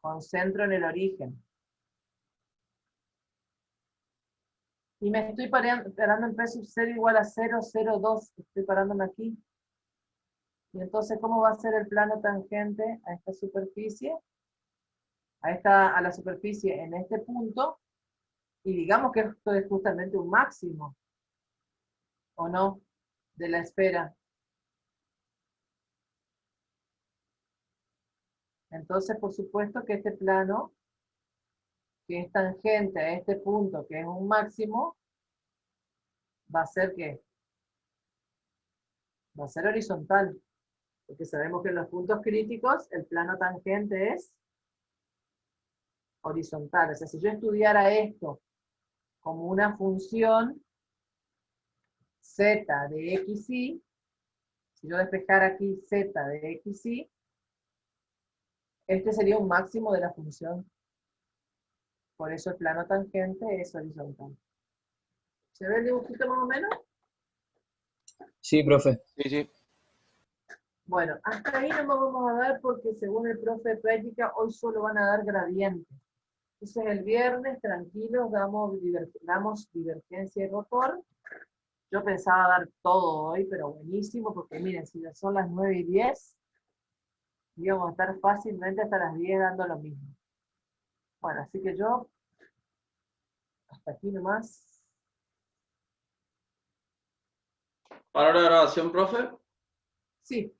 A: con centro en el origen. Y me estoy parando en P sub 0 igual a 0, 0, 2. Estoy parándome aquí. Y entonces, ¿cómo va a ser el plano tangente a esta superficie? A la superficie en este punto. Y digamos que esto es justamente un máximo, ¿o no? De la esfera. Entonces, por supuesto que este plano, que es tangente a este punto, que es un máximo, va a ser ¿qué? Va a ser horizontal, porque sabemos que en los puntos críticos el plano tangente es horizontal. O sea, si yo estudiara esto como una función z de x, y, si yo despejara aquí z de x, y, este sería un máximo de la función. Por eso el plano tangente es horizontal. ¿Se ve el dibujito más o menos?
B: Sí, profe.
F: Sí, sí.
A: Bueno, hasta ahí no nos vamos a dar porque según el profe de práctica, hoy solo van a dar gradientes. Entonces el viernes, tranquilos, damos divergencia y rotor. Yo pensaba dar todo hoy, pero buenísimo, porque miren, si ya son las 9:10, íbamos a estar fácilmente hasta las 10 dando lo mismo. Bueno, así que yo, hasta aquí nomás.
C: ¿Para la grabación, profe?
A: Sí,